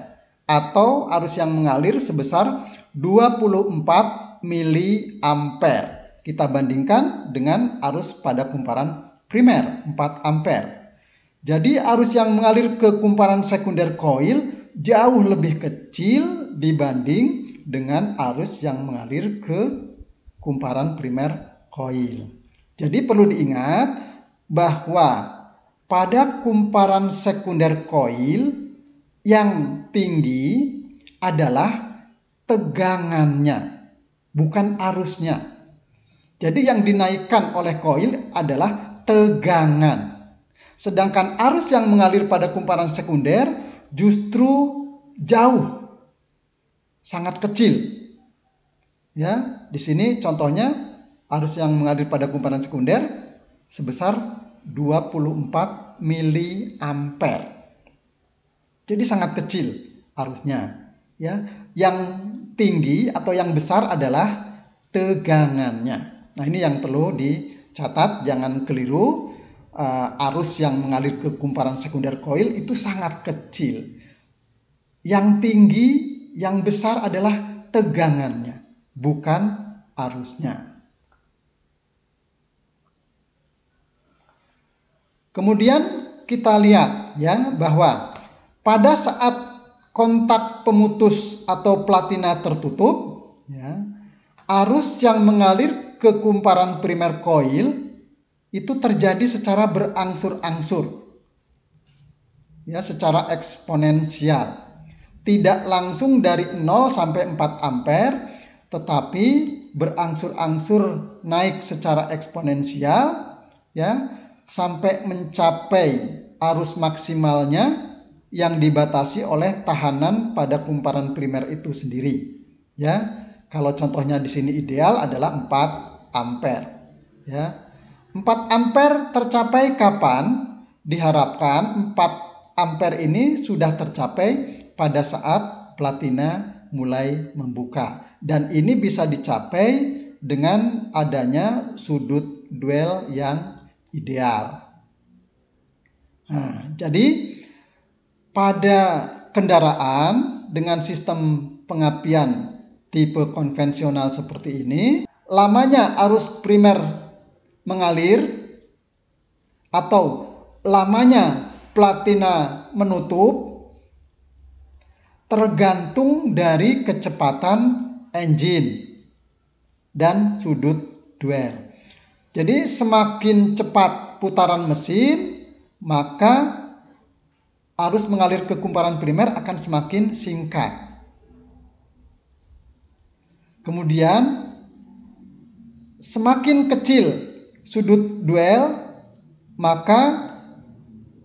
Speaker 1: atau arus yang mengalir sebesar 24 miliampere. Kita bandingkan dengan arus pada kumparan primer 4 ampere. Jadi arus yang mengalir ke kumparan sekunder koil jauh lebih kecil dibanding dengan arus yang mengalir ke kumparan primer koil. Jadi perlu diingat bahwa pada kumparan sekunder koil yang tinggi adalah tegangannya, bukan arusnya. Jadi yang dinaikkan oleh koil adalah tegangan. Sedangkan arus yang mengalir pada kumparan sekunder justru jauh, sangat kecil. Ya, di sini contohnya arus yang mengalir pada kumparan sekunder sebesar 24 miliampere. Jadi sangat kecil arusnya. Ya, yang tinggi atau yang besar adalah tegangannya. Nah, ini yang perlu dicatat, jangan keliru. Arus yang mengalir ke kumparan sekunder koil itu sangat kecil. Yang tinggi, yang besar adalah tegangannya, bukan arusnya. Kemudian kita lihat ya bahwa pada saat kontak pemutus atau platina tertutup, ya, arus yang mengalir ke kumparan primer koil itu terjadi secara berangsur-angsur, ya, secara eksponensial. Tidak langsung dari 0 sampai 4 ampere, tetapi berangsur-angsur naik secara eksponensial, ya, sampai mencapai arus maksimalnya yang dibatasi oleh tahanan pada kumparan primer itu sendiri. Ya, kalau contohnya di sini ideal adalah 4 ampere. Ya. 4 ampere tercapai kapan? Diharapkan 4 ampere ini sudah tercapai pada saat platina mulai membuka. Dan ini bisa dicapai dengan adanya sudut duel yang ideal. Nah, jadi pada kendaraan dengan sistem pengapian tipe konvensional seperti ini, lamanya arus primer mengalir atau lamanya platina menutup tergantung dari kecepatan engine dan sudut duel. Jadi semakin cepat putaran mesin, maka arus mengalir ke kumparan primer akan semakin singkat. Kemudian semakin kecil sudut duel, maka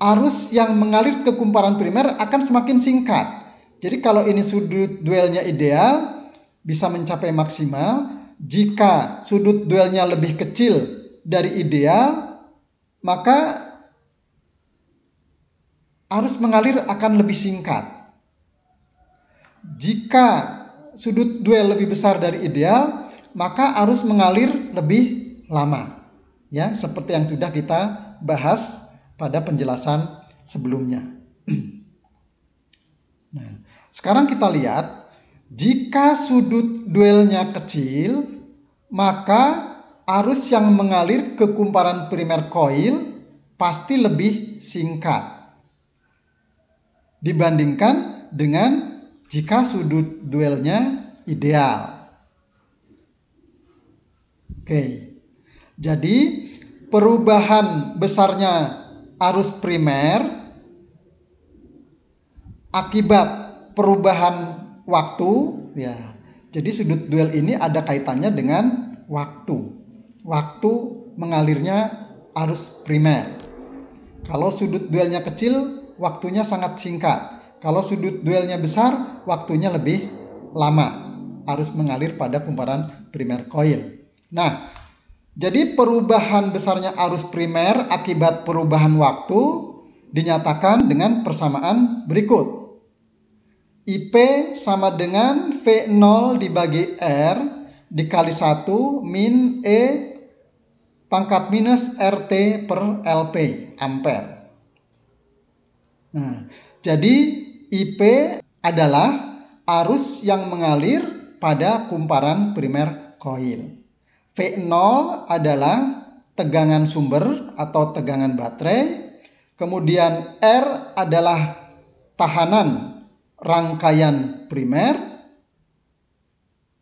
Speaker 1: arus yang mengalir ke kumparan primer akan semakin singkat. Jadi kalau ini sudut duelnya ideal, bisa mencapai maksimal. Jika sudut duelnya lebih kecil dari ideal, maka arus mengalir akan lebih singkat. Jika sudut duel lebih besar dari ideal, maka arus mengalir lebih lama. Ya, seperti yang sudah kita bahas pada penjelasan sebelumnya. Nah, sekarang kita lihat, jika sudut duelnya kecil, maka arus yang mengalir ke kumparan primer koil pasti lebih singkat dibandingkan dengan jika sudut duelnya ideal. Oke. Jadi perubahan besarnya arus primer akibat perubahan waktu, ya. Jadi sudut duel ini ada kaitannya dengan waktu. Waktu mengalirnya arus primer. Kalau sudut duelnya kecil, waktunya sangat singkat. Kalau sudut duelnya besar, waktunya lebih lama arus mengalir pada kumparan primer koil. Nah, jadi perubahan besarnya arus primer akibat perubahan waktu dinyatakan dengan persamaan berikut. IP sama dengan V0 dibagi R dikali 1 min E pangkat minus RT per LP ampere. Nah, jadi IP adalah arus yang mengalir pada kumparan primer koil. V0 adalah tegangan sumber atau tegangan baterai. Kemudian R adalah tahanan rangkaian primer.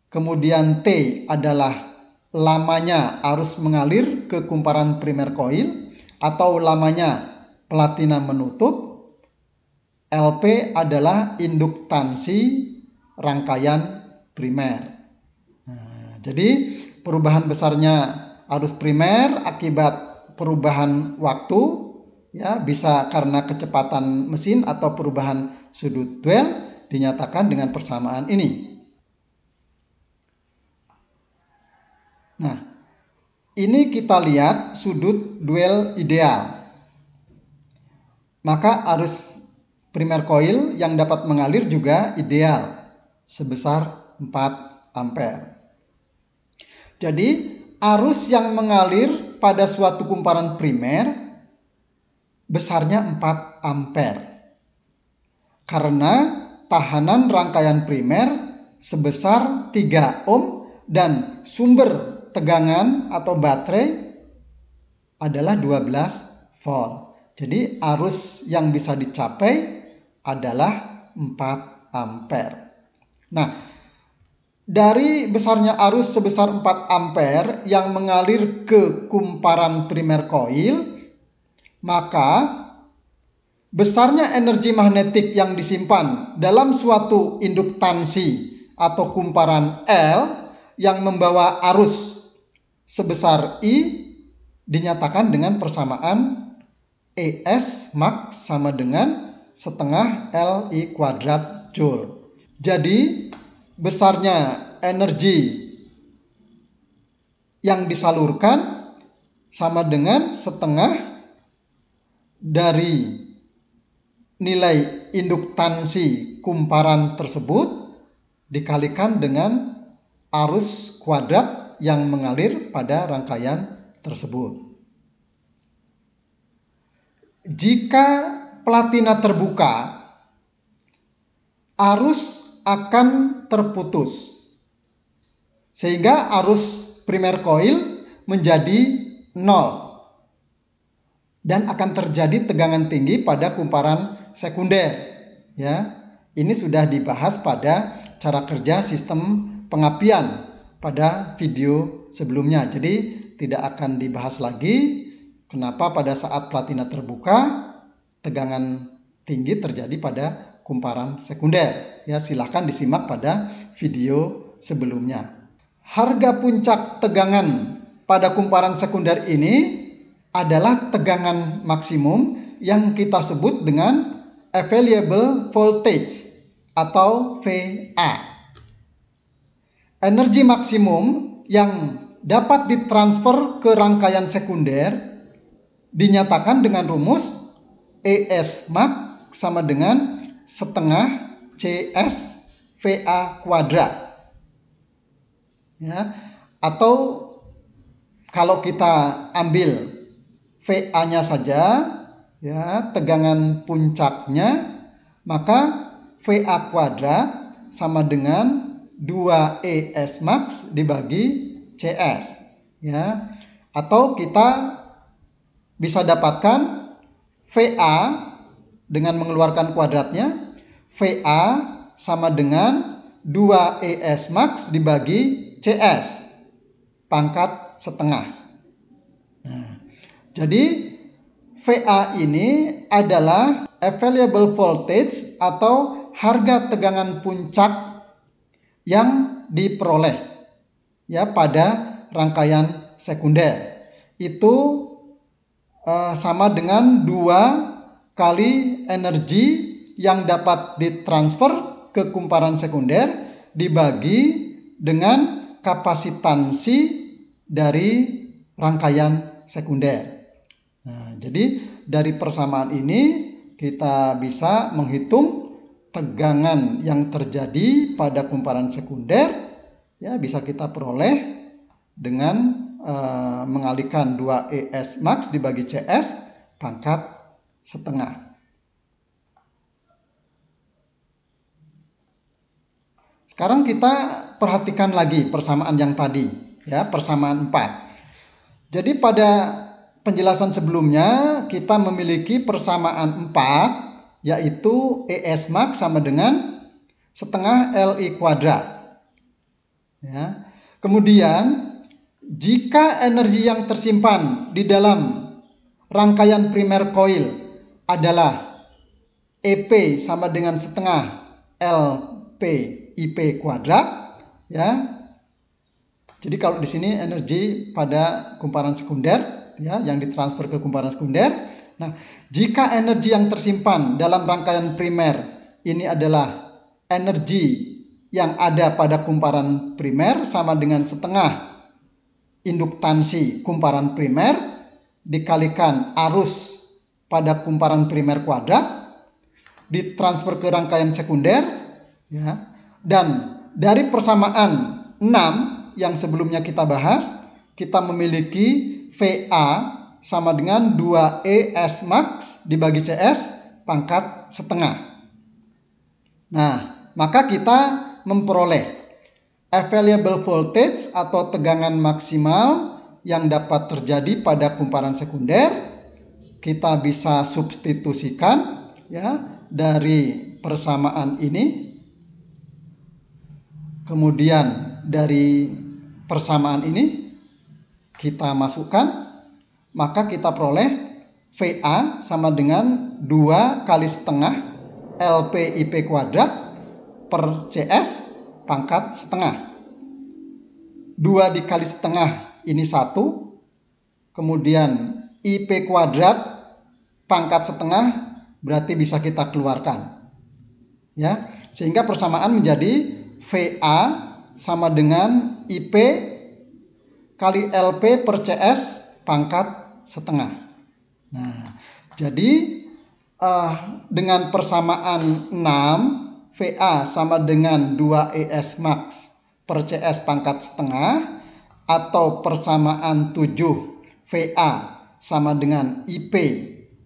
Speaker 1: Kemudian T adalah lamanya arus mengalir ke kumparan primer koil atau lamanya platina menutup. LP adalah induktansi rangkaian primer. Nah, jadi perubahan besarnya arus primer akibat perubahan waktu, ya, bisa karena kecepatan mesin atau perubahan sudut duel, dinyatakan dengan persamaan ini. Nah, ini kita lihat sudut duel ideal. Maka arus primer coil yang dapat mengalir juga ideal sebesar 4 ampere. Jadi arus yang mengalir pada suatu kumparan primer besarnya 4 ampere. Karena tahanan rangkaian primer sebesar 3 ohm dan sumber tegangan atau baterai adalah 12 volt. Jadi arus yang bisa dicapai adalah 4 ampere. Nah, dari besarnya arus sebesar 4 ampere yang mengalir ke kumparan primer coil, maka besarnya energi magnetik yang disimpan dalam suatu induktansi atau kumparan L yang membawa arus sebesar I dinyatakan dengan persamaan ES max sama dengan setengah LI kuadrat joule. Jadi besarnya energi yang disalurkan sama dengan setengah dari nilai induktansi kumparan tersebut dikalikan dengan arus kuadrat yang mengalir pada rangkaian tersebut. Jika platina terbuka, arus akan terputus sehingga arus primer coil menjadi 0 dan akan terjadi tegangan tinggi pada kumparan sekunder. Ya, ini sudah dibahas pada cara kerja sistem pengapian pada video sebelumnya. Jadi tidak akan dibahas lagi kenapa pada saat platina terbuka tegangan tinggi terjadi pada kumparan sekunder. Ya, silahkan disimak pada video sebelumnya. Harga puncak tegangan pada kumparan sekunder ini adalah tegangan maksimum yang kita sebut dengan available voltage atau VA. Energi maksimum yang dapat ditransfer ke rangkaian sekunder dinyatakan dengan rumus ES max sama dengan setengah CS VA kuadrat. Ya, atau kalau kita ambil VA-nya saja, ya, tegangan puncaknya, maka VA kuadrat sama dengan 2ES max dibagi CS. Ya, atau kita bisa dapatkan VA dengan mengeluarkan kuadratnya, VA sama dengan 2ES max dibagi CS pangkat setengah. Nah, jadi VA ini adalah available voltage atau harga tegangan puncak yang diperoleh, ya, pada rangkaian sekunder. Itu sama dengan 2 kali energi yang dapat ditransfer ke kumparan sekunder dibagi dengan kapasitansi dari rangkaian sekunder. Nah, jadi dari persamaan ini kita bisa menghitung tegangan yang terjadi pada kumparan sekunder, ya, bisa kita peroleh dengan mengalihkan 2ES max dibagi CS pangkat setengah. Sekarang kita perhatikan lagi persamaan yang tadi, ya, persamaan 4. Jadi pada penjelasan sebelumnya kita memiliki persamaan 4, yaitu ES max sama dengan setengah LI kuadrat. Ya. Kemudian jika energi yang tersimpan di dalam rangkaian primer coil adalah EP sama dengan setengah LP IP kuadrat, ya. Jadi kalau di sini energi pada kumparan sekunder, ya, yang ditransfer ke kumparan sekunder. Nah, jika energi yang tersimpan dalam rangkaian primer ini adalah energi yang ada pada kumparan primer sama dengan setengah induktansi kumparan primer dikalikan arus pada kumparan primer kuadrat, ditransfer ke rangkaian sekunder, ya. Dan dari persamaan 6 yang sebelumnya kita bahas, kita memiliki VA sama dengan 2E S max dibagi CS pangkat setengah. Nah, maka kita memperoleh available voltage atau tegangan maksimal yang dapat terjadi pada kumparan sekunder. Kita bisa substitusikan, ya, dari persamaan ini. Kemudian dari persamaan ini kita masukkan, maka kita peroleh VA sama dengan 2 kali setengah LP/IP kuadrat per CS pangkat setengah. 2 dikali setengah ini 1, kemudian IP kuadrat pangkat setengah berarti bisa kita keluarkan, ya, sehingga persamaan menjadi VA sama dengan IP kali LP per CS pangkat setengah. Nah, jadi dengan persamaan 6, VA sama dengan 2ES max per CS pangkat setengah, atau persamaan 7, VA sama dengan IP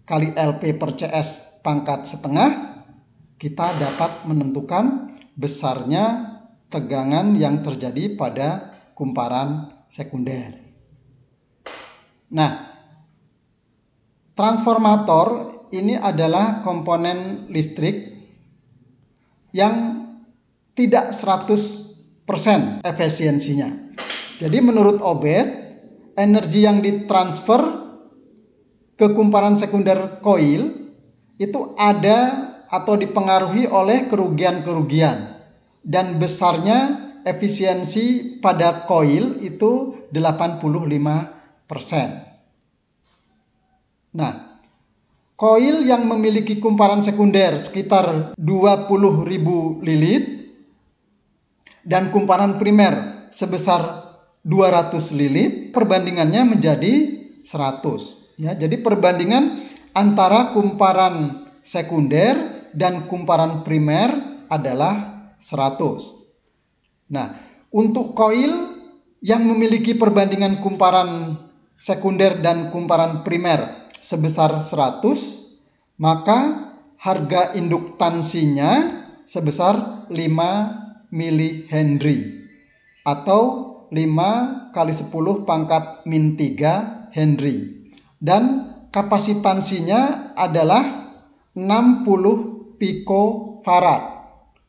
Speaker 1: kali LP per CS pangkat setengah, kita dapat menentukan besarnya tegangan yang terjadi pada kumparan sekunder. Nah, transformator ini adalah komponen listrik yang tidak 100% efisiensinya. Jadi menurut Obed, energi yang ditransfer ke kumparan sekunder koil itu ada atau dipengaruhi oleh kerugian-kerugian, dan besarnya efisiensi pada koil itu 85%. Nah, koil yang memiliki kumparan sekunder sekitar 20.000 lilit dan kumparan primer sebesar 200 lilit, perbandingannya menjadi 100. Ya, jadi perbandingan antara kumparan sekunder dan kumparan primer adalah 100. Nah, untuk koil yang memiliki perbandingan kumparan sekunder dan kumparan primer sebesar 100, maka harga induktansinya sebesar 5 milihenry atau 5 kali 10 pangkat min 3 Henry, dan kapasitansinya adalah 60 picofarad,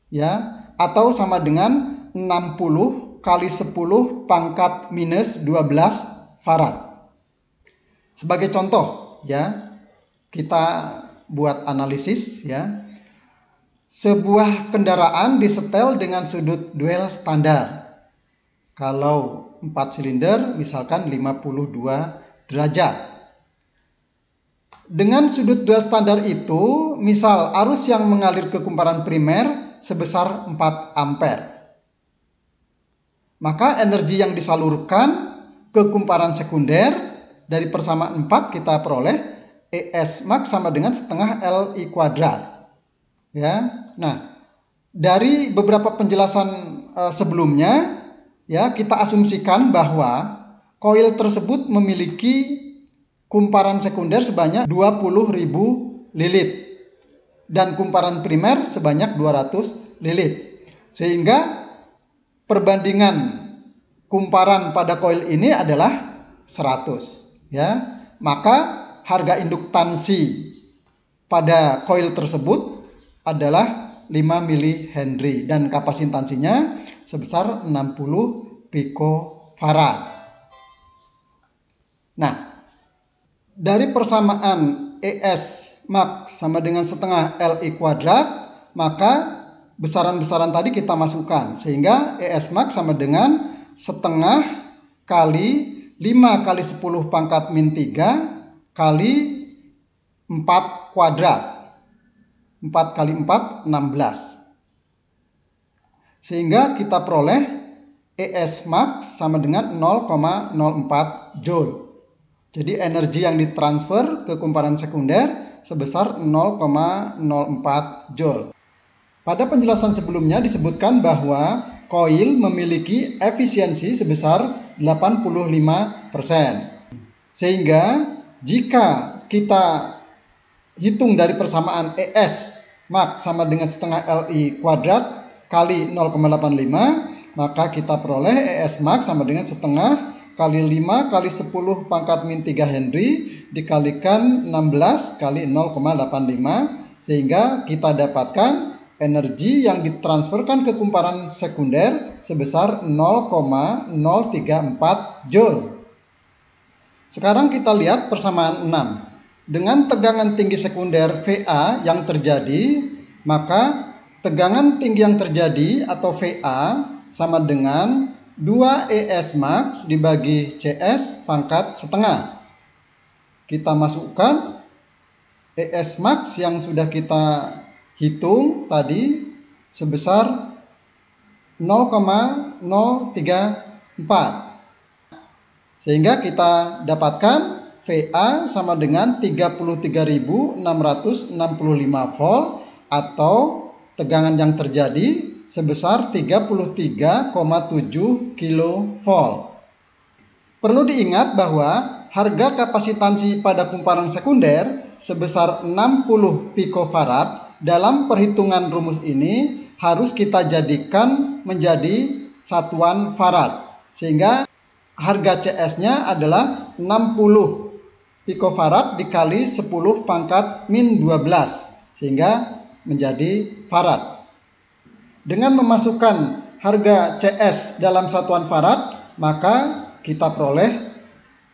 Speaker 1: ya, atau sama dengan 60 kali 10 pangkat minus 12 farad. Sebagai contoh, ya, kita buat analisis, ya. Sebuah kendaraan disetel dengan sudut duel standar. Kalau 4 silinder misalkan 52 derajat. Dengan sudut duel standar itu, misal arus yang mengalir ke kumparan primer sebesar 4 ampere. Maka energi yang disalurkan ke kumparan sekunder dari persamaan 4 kita peroleh ES max sama dengan setengah LI kuadrat. Ya. Nah, dari beberapa penjelasan sebelumnya, ya, kita asumsikan bahwa koil tersebut memiliki kumparan sekunder sebanyak 20.000 lilit dan kumparan primer sebanyak 200 lilit. Sehingga perbandingan kumparan pada koil ini adalah 100, ya. Maka harga induktansi pada koil tersebut adalah 5 milihenry dan kapasitansinya sebesar 60 picofarad. Nah, dari persamaan ES max sama dengan setengah LI kuadrat, maka besaran-besaran tadi kita masukkan. Sehingga ES max sama dengan setengah kali 5 kali 10 pangkat min 3 kali 4 kuadrat. 4 kali 4, 16. Sehingga kita peroleh ES max sama dengan 0,04 Joule. Jadi energi yang ditransfer ke kumparan sekunder sebesar 0,04 Joule. Pada penjelasan sebelumnya disebutkan bahwa koil memiliki efisiensi sebesar 85%. Sehingga jika kita hitung dari persamaan ES max sama dengan setengah LI kuadrat kali 0,85, maka kita peroleh ES max sama dengan setengah kali 5 kali 10 pangkat min 3 Henry dikalikan 16 kali 0,85, sehingga kita dapatkan energi yang ditransferkan ke kumparan sekunder sebesar 0,034 Joule. Sekarang kita lihat persamaan 6. Dengan tegangan tinggi sekunder VA yang terjadi, maka tegangan tinggi yang terjadi atau VA sama dengan 2 ES max dibagi CS pangkat setengah. Kita masukkan ES max yang sudah kita hitung tadi sebesar 0,034. Sehingga kita dapatkan VA sama dengan 33.665 volt atau tegangan yang terjadi sebesar 33,7 kilovolt. Perlu diingat bahwa harga kapasitansi pada kumparan sekunder sebesar 60 picofarad dalam perhitungan rumus ini harus kita jadikan menjadi satuan farad. Sehingga harga CS-nya adalah 60 picofarad dikali 10 pangkat min 12. Sehingga menjadi farad. Dengan memasukkan harga CS dalam satuan farad, maka kita peroleh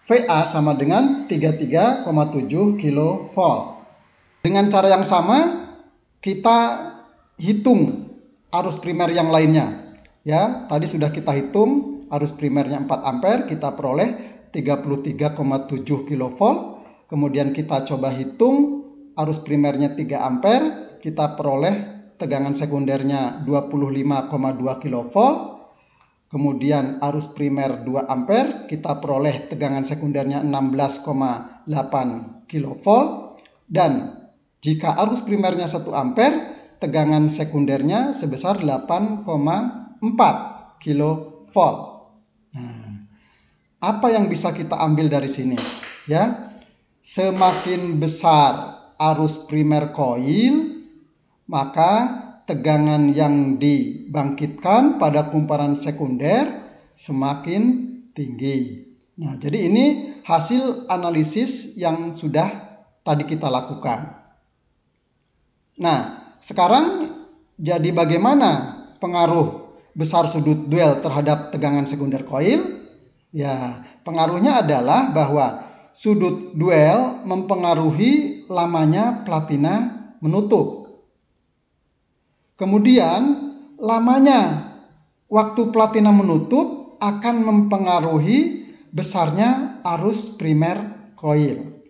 Speaker 1: VA sama dengan 33,7 kilovolt. Dengan cara yang sama, kita hitung arus primer yang lainnya. Ya, tadi sudah kita hitung arus primernya 4 ampere, kita peroleh 33,7 kilovolt. Kemudian kita coba hitung arus primernya 3 ampere, kita peroleh tegangan sekundernya 25,2 kilovolt. Kemudian arus primer 2 ampere, kita peroleh tegangan sekundernya 16,8 kilovolt. Dan jika arus primernya 1 ampere, tegangan sekundernya sebesar 8,4 kilovolt. Nah, apa yang bisa kita ambil dari sini? Ya, semakin besar arus primer koil, maka tegangan yang dibangkitkan pada kumparan sekunder semakin tinggi. Nah, jadi ini hasil analisis yang sudah tadi kita lakukan. Nah, sekarang jadi bagaimana pengaruh besar sudut duel terhadap tegangan sekunder koil? Ya, pengaruhnya adalah bahwa sudut duel mempengaruhi lamanya platina menutup. Kemudian lamanya waktu platina menutup akan mempengaruhi besarnya arus primer koil.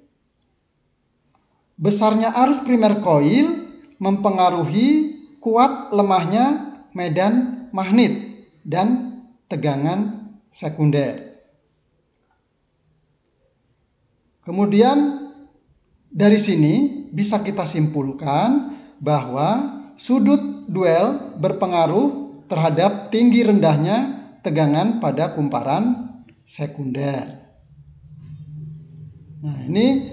Speaker 1: Besarnya arus primer koil mempengaruhi kuat lemahnya medan magnet dan tegangan sekunder. Kemudian dari sini bisa kita simpulkan bahwa sudut duel berpengaruh terhadap tinggi rendahnya tegangan pada kumparan sekunder. Nah, ini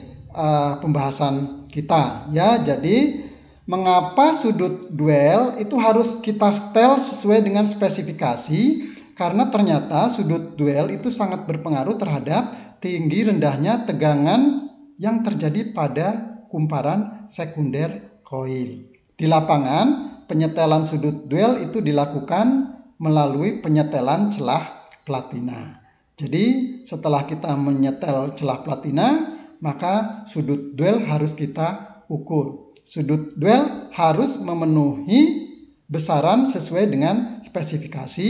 Speaker 1: pembahasan kita ya. Jadi mengapa sudut duel itu harus kita setel sesuai dengan spesifikasi? Karena ternyata sudut duel itu sangat berpengaruh terhadap tinggi rendahnya tegangan yang terjadi pada kumparan sekunder koil. Di lapangan, penyetelan sudut duel itu dilakukan melalui penyetelan celah platina. Jadi setelah kita menyetel celah platina, maka sudut duel harus kita ukur. Sudut duel harus memenuhi besaran sesuai dengan spesifikasi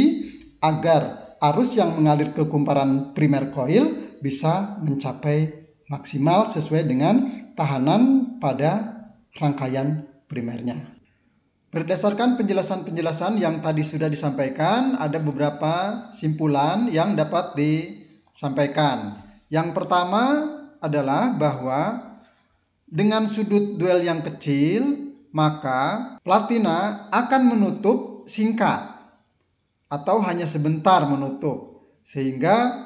Speaker 1: agar arus yang mengalir ke kumparan primer coil bisa mencapai maksimal sesuai dengan tahanan pada rangkaian primernya. Berdasarkan penjelasan-penjelasan yang tadi sudah disampaikan, ada beberapa simpulan yang dapat disampaikan. Yang pertama adalah bahwa dengan sudut duel yang kecil, maka platina akan menutup singkat atau hanya sebentar menutup, sehingga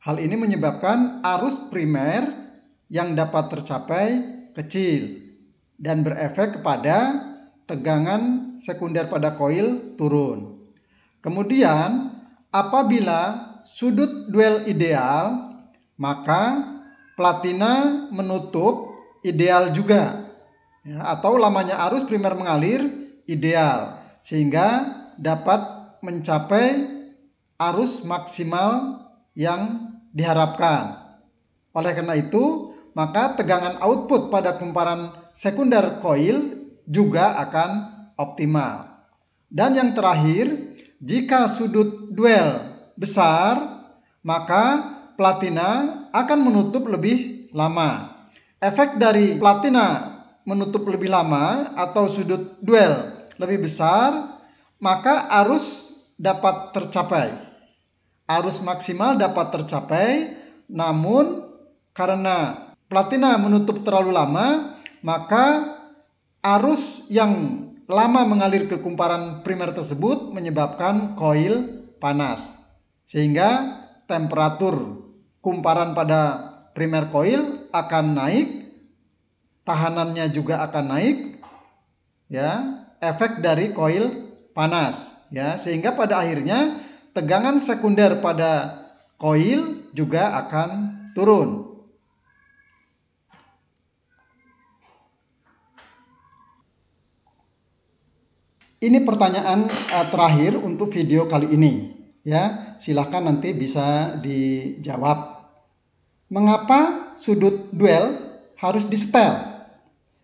Speaker 1: hal ini menyebabkan arus primer yang dapat tercapai kecil dan berefek kepada tegangan sekunder pada koil turun. Kemudian apabila sudut duel ideal, maka platina menutup ideal juga, ya, atau lamanya arus primer mengalir ideal, sehingga dapat mencapai arus maksimal yang diharapkan. Oleh karena itu, maka tegangan output pada kumparan sekunder koil juga akan optimal. Dan yang terakhir, jika sudut duel besar, maka platina akan menutup lebih lama. Efek dari platina menutup lebih lama atau sudut duel lebih besar, maka arus dapat tercapai. Arus maksimal dapat tercapai, namun karena platina menutup terlalu lama, maka arus yang lama mengalir ke kumparan primer tersebut menyebabkan koil panas, sehingga temperatur kumparan pada primer koil akan naik, tahanannya juga akan naik, ya, efek dari koil panas, ya, sehingga pada akhirnya tegangan sekunder pada koil juga akan turun. Ini pertanyaan terakhir untuk video kali ini, ya. Silahkan nanti bisa dijawab. Mengapa sudut duel harus disetel?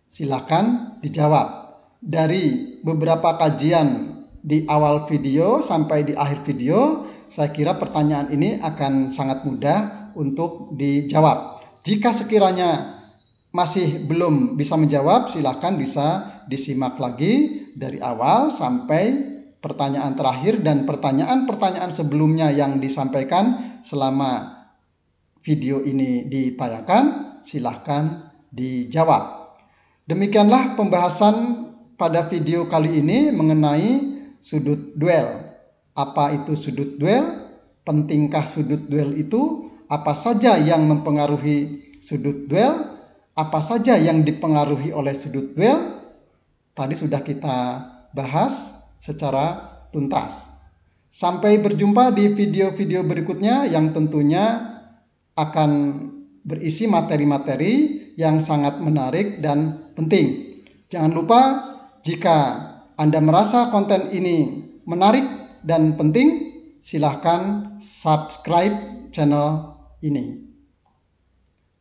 Speaker 1: Silahkan dijawab. Dari beberapa kajian di awal video sampai di akhir video, saya kira pertanyaan ini akan sangat mudah untuk dijawab. Jika sekiranya masih belum bisa menjawab, silahkan bisa disimak lagi dari awal sampai pertanyaan terakhir dan pertanyaan-pertanyaan sebelumnya yang disampaikan selama video ini ditayangkan, silahkan dijawab. Demikianlah pembahasan pada video kali ini mengenai sudut duel. Apa itu sudut duel? Pentingkah sudut duel itu? Apa saja yang mempengaruhi sudut duel? Apa saja yang dipengaruhi oleh sudut duel? Tadi sudah kita bahas secara tuntas. Sampai berjumpa di video-video berikutnya yang tentunya akan berisi materi-materi yang sangat menarik dan penting. Jangan lupa, jika Anda merasa konten ini menarik dan penting, silahkan subscribe channel ini.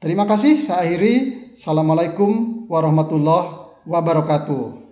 Speaker 1: Terima kasih, saya akhiri. Assalamualaikum warahmatullahi wabarakatuh.